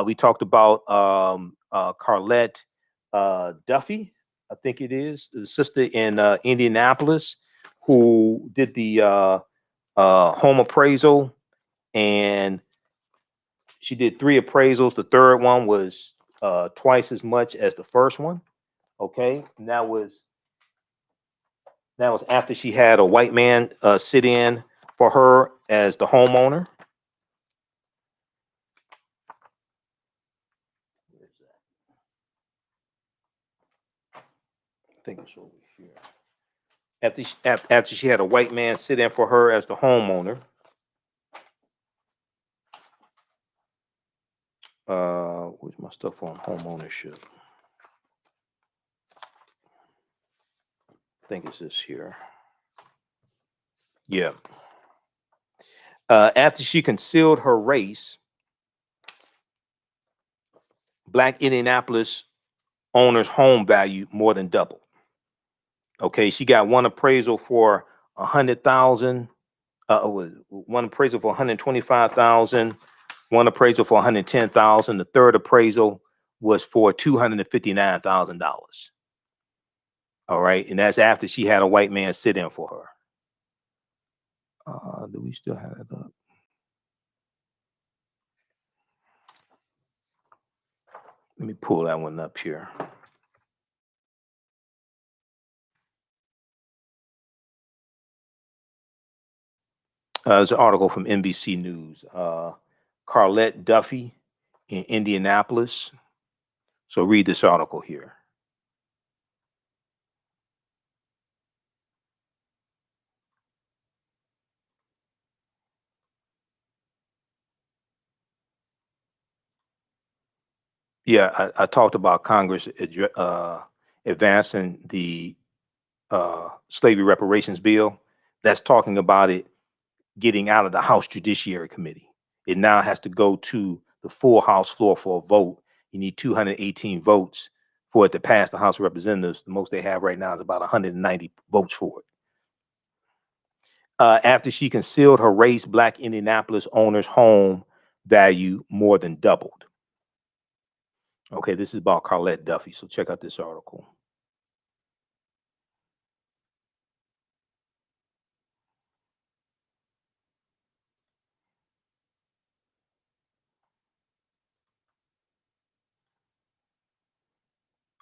We talked about Carlette Duffy, I think it is, the sister in Indianapolis who did the home appraisal, and she did 3 appraisals. The third one was twice as much as the first one. Okay, and that was after she had a white man sit in for her as the homeowner. I think it's over here. After she had a white man sit in for her as the homeowner. Where's my stuff on home ownership? I think it's this here. Yeah. After she concealed her race, Black Indianapolis owners' home value more than doubled. Okay, she got one appraisal for 100,000. One appraisal for 125,000. One appraisal for 110,000. The third appraisal was for $259,000. All right, and that's after she had a white man sit in for her. Do we still have it up? Let me pull that one up here. There's an article from NBC News. Carlette Duffy in Indianapolis. So read this article here. Yeah, I talked about Congress advancing the slavery reparations bill. That's talking about it getting out of the House Judiciary Committee. It now has to go to the full House floor for a vote. You need 218 votes for it to pass the House of Representatives. The most they have right now is about 190 votes for it. After she concealed her race, Black Indianapolis owners' home value more than doubled. Okay, this is about Carlette Duffy, so check out this article.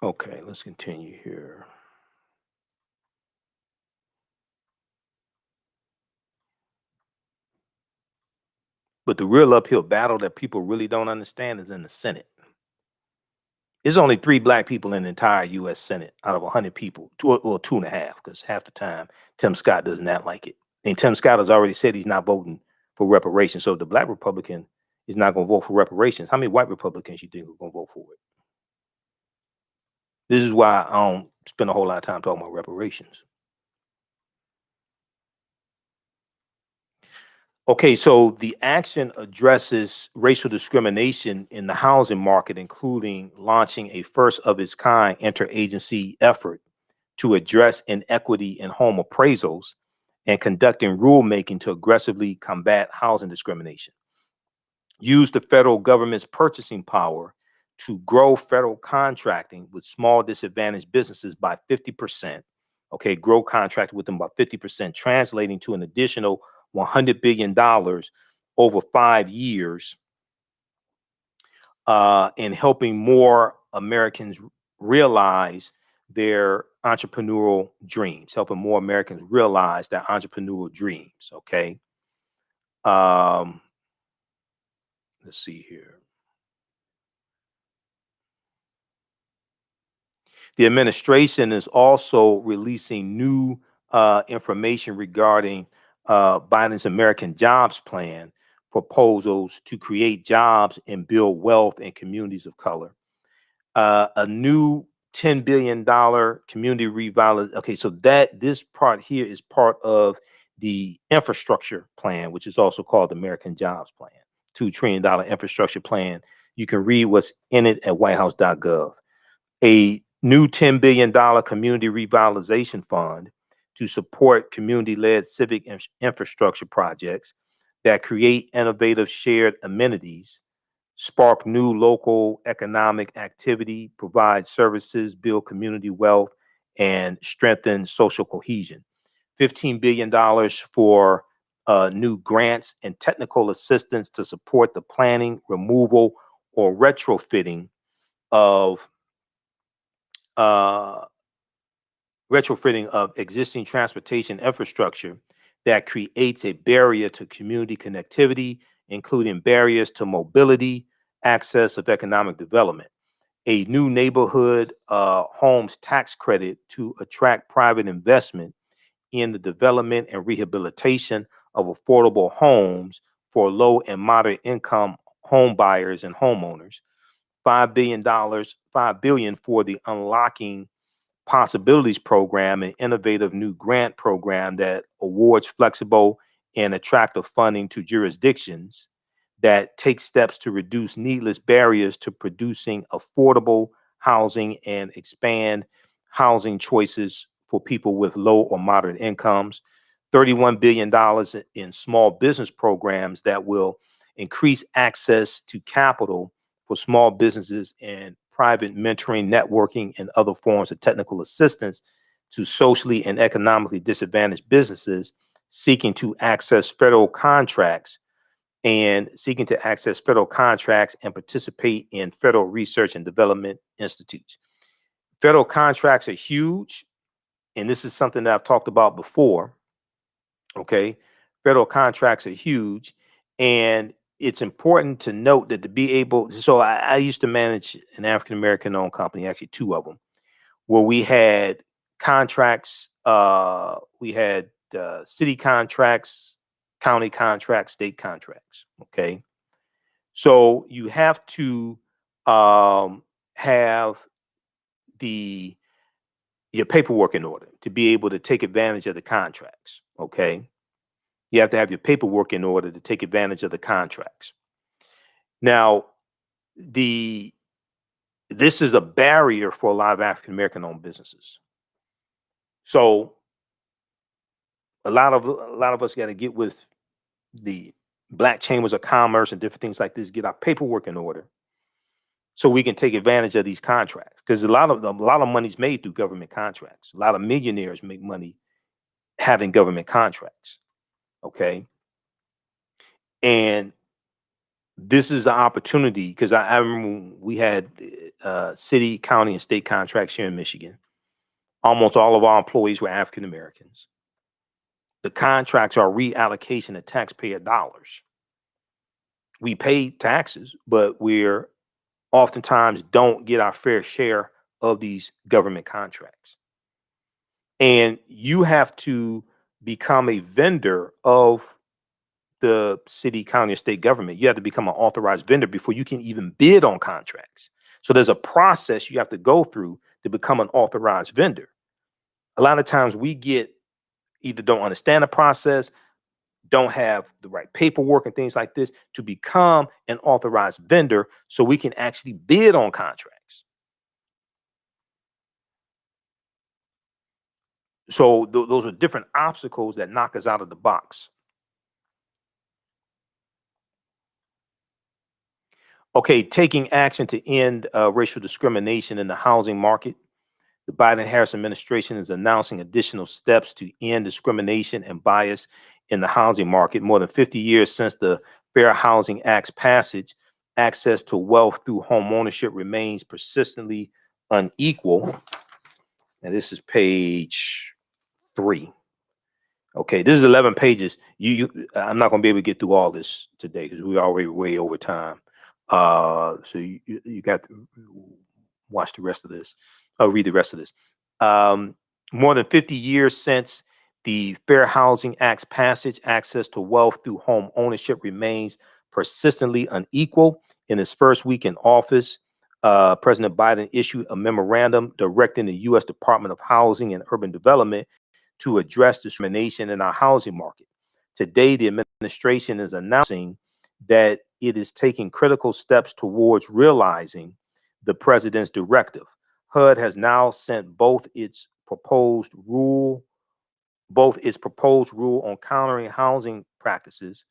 Okay, let's continue here. But the real uphill battle that people really don't understand is in the Senate. There's only 3 Black people in the entire U.S. Senate out of 100 people, 2.5, because half the time Tim Scott does not like it. And Tim Scott has already said he's not voting for reparations. So if the Black Republican is not going to vote for reparations, how many white Republicans you think are going to vote for it? This is why I don't spend a whole lot of time talking about reparations. Okay, so the action addresses racial discrimination in the housing market, including launching a first of its kind interagency effort to address inequity in home appraisals and conducting rulemaking to aggressively combat housing discrimination. Use the federal government's purchasing power to grow federal contracting with small disadvantaged businesses by 50%. Okay, grow contracting with them by 50%, translating to an additional $100 billion over 5 years, and helping more Americans realize their entrepreneurial dreams, helping more Americans realize their entrepreneurial dreams. Okay. Let's see here. The administration is also releasing new information regarding Biden's American Jobs Plan proposals to create jobs and build wealth in communities of color. A new $10 billion community revitalization. Okay, so this part here is part of the infrastructure plan, which is also called the American Jobs Plan, $2 trillion infrastructure plan. You can read what's in it at whitehouse.gov. A new $10 billion community revitalization fund to support community-led civic infrastructure projects that create innovative shared amenities, spark new local economic activity, provide services, build community wealth, and strengthen social cohesion. $15 billion for new grants and technical assistance to support the planning, removal, or retrofitting of existing transportation infrastructure that creates a barrier to community connectivity, including barriers to mobility, access of economic development. A new neighborhood homes tax credit to attract private investment in the development and rehabilitation of affordable homes for low and moderate income home buyers and homeowners, $5 billion for the Unlocking Possibilities program, an innovative new grant program that awards flexible and attractive funding to jurisdictions that take steps to reduce needless barriers to producing affordable housing and expand housing choices for people with low or moderate incomes. $31 billion in small business programs that will increase access to capital for small businesses and private mentoring, networking, and other forms of technical assistance to socially and economically disadvantaged businesses seeking to access federal contracts and participate in federal research and development institutes. Federal contracts are huge, and this is something that I've talked about before. Okay, federal contracts are huge, and it's important to note that to be able, so I used to manage an African American owned company, actually two of them, where we had contracts, we had city contracts, county contracts, state contracts. Okay, so you have to have your paperwork in order to be able to take advantage of the contracts. Okay, you have to have your paperwork in order to take advantage of the contracts. Now, this is a barrier for a lot of African American owned businesses. So a lot of us got to get with the Black Chambers of Commerce and different things like this, get our paperwork in order so we can take advantage of these contracts. Because a lot of money is made through government contracts. A lot of millionaires make money having government contracts. Okay. And this is an opportunity, because I remember we had city, county, and state contracts here in Michigan. Almost all of our employees were African Americans. The contracts are reallocation of taxpayer dollars. We pay taxes, but we're oftentimes don't get our fair share of these government contracts. And you have to become a vendor of the city, county, or state government. You have to become an authorized vendor before you can even bid on contracts. So there's a process you have to go through to become an authorized vendor. A lot of times we either don't understand the process, don't have the right paperwork and things like this to become an authorized vendor so we can actually bid on contracts. So those are different obstacles that knock us out of the box. Okay, taking action to end racial discrimination in the housing market. The Biden-Harris administration is announcing additional steps to end discrimination and bias in the housing market. More than 50 years since the Fair Housing Act's passage, access to wealth through home ownership remains persistently unequal. And this is page 3. Okay, this is 11 pages. I'm not going to be able to get through all this today because we're already way over time. So you got to watch the rest of this. Read the rest of this. More than 50 years since the Fair Housing Act's passage, access to wealth through home ownership remains persistently unequal. In his first week in office, President Biden issued a memorandum directing the U.S. Department of Housing and Urban Development to address discrimination in our housing market. Today, the administration is announcing that it is taking critical steps towards realizing the president's directive. HUD has now sent both its proposed rule on countering housing practices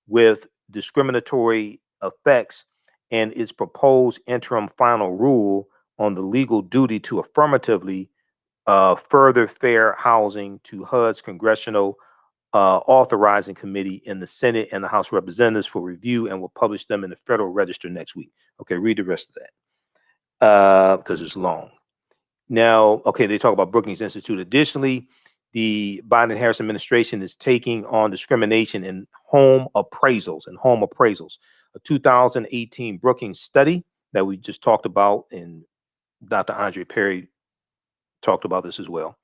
with discriminatory effects and its proposed interim final rule on the legal duty to affirmatively further fair housing to HUD's Congressional Authorizing Committee in the Senate and the House of Representatives for review, and will publish them in the Federal Register next week. Okay, read the rest of that because it's long. Now, okay, they talk about Brookings Institute. Additionally, the Biden-Harris administration is taking on discrimination in home appraisals. A 2018 Brookings study that we just talked about, and Dr. Andre Perry talked about this as well.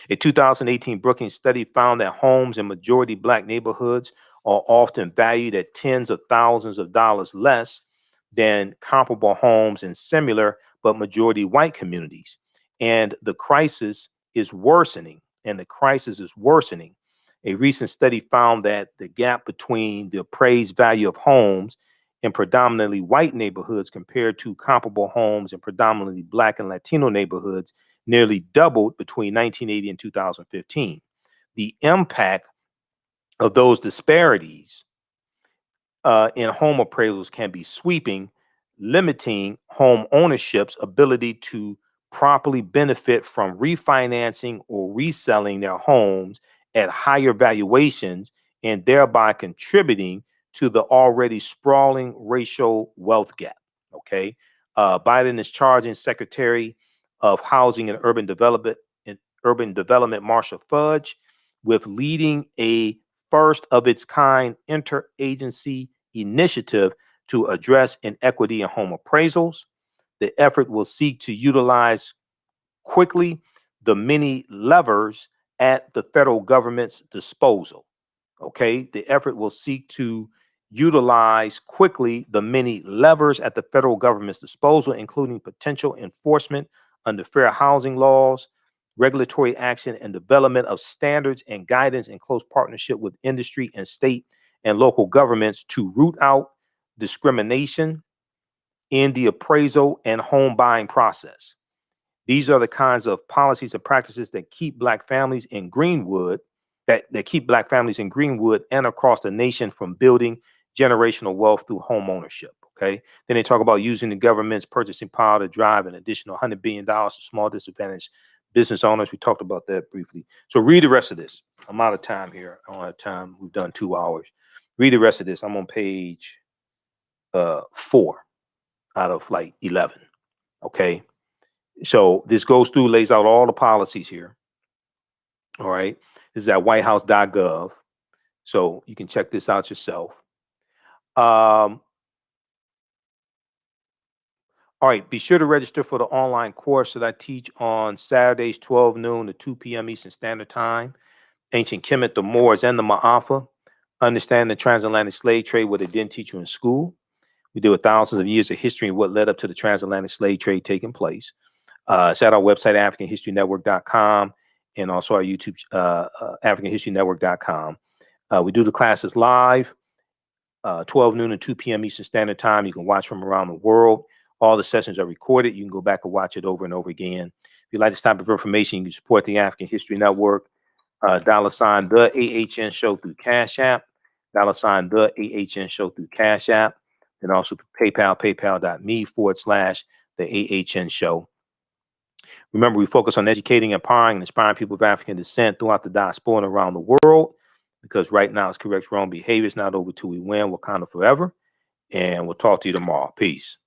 A 2018 Brookings study found that homes in majority Black neighborhoods are often valued at tens of thousands of dollars less than comparable homes in similar but majority white communities. And the crisis is worsening. A recent study found that the gap between the appraised value of homes in predominantly white neighborhoods compared to comparable homes in predominantly Black and Latino neighborhoods nearly doubled between 1980 and 2015. The impact of those disparities in home appraisals can be sweeping, limiting home ownership's ability to properly benefit from refinancing or reselling their homes at higher valuations, and thereby contributing to the already sprawling racial wealth gap. Okay, Biden is charging Secretary of Housing and Urban Development Marshall Fudge with leading a first of its kind interagency initiative to address inequity in home appraisals. The effort will seek to utilize quickly the many levers at the federal government's disposal. Okay, the effort will seek to utilize quickly the many levers at the federal government's disposal, including potential enforcement under fair housing laws, regulatory action, and development of standards and guidance in close partnership with industry and state and local governments to root out discrimination in the appraisal and home buying process. These are the kinds of policies and practices that keep Black families in Greenwood, that keep Black families in Greenwood and across the nation from building generational wealth through home ownership. Okay. Then they talk about using the government's purchasing power to drive an additional $100 billion to small disadvantaged business owners. We talked about that briefly. So read the rest of this. I'm out of time here. I don't have time. We've done 2 hours. Read the rest of this. I'm on page 4 out of like 11. Okay. So this goes through, lays out all the policies here. All right. This is at whitehouse.gov. So you can check this out yourself. All right. Be sure to register for the online course that I teach on Saturdays, 12 noon to 2 p.m. Eastern Standard Time. Ancient Kemet, the Moors, and the Maafa. Understand the transatlantic slave trade, what they didn't teach you in school. We deal with thousands of years of history and what led up to the transatlantic slave trade taking place. Shout out website, AfricanHistoryNetwork.com, and also our YouTube, AfricanHistoryNetwork.com. We do the classes live, 12 noon to 2 p.m. Eastern Standard Time. You can watch from around the world. All the sessions are recorded. You can go back and watch it over and over again. If you like this type of information, you can support the African History Network. $, the AHN Show through Cash App. $, the AHN Show through Cash App. And also PayPal, paypal.me/the AHN Show. Remember, we focus on educating, empowering, and inspiring people of African descent throughout the diaspora and around the world, because right now it's correct wrong behavior. It's not over till we win. Wakanda forever. And we'll talk to you tomorrow. Peace.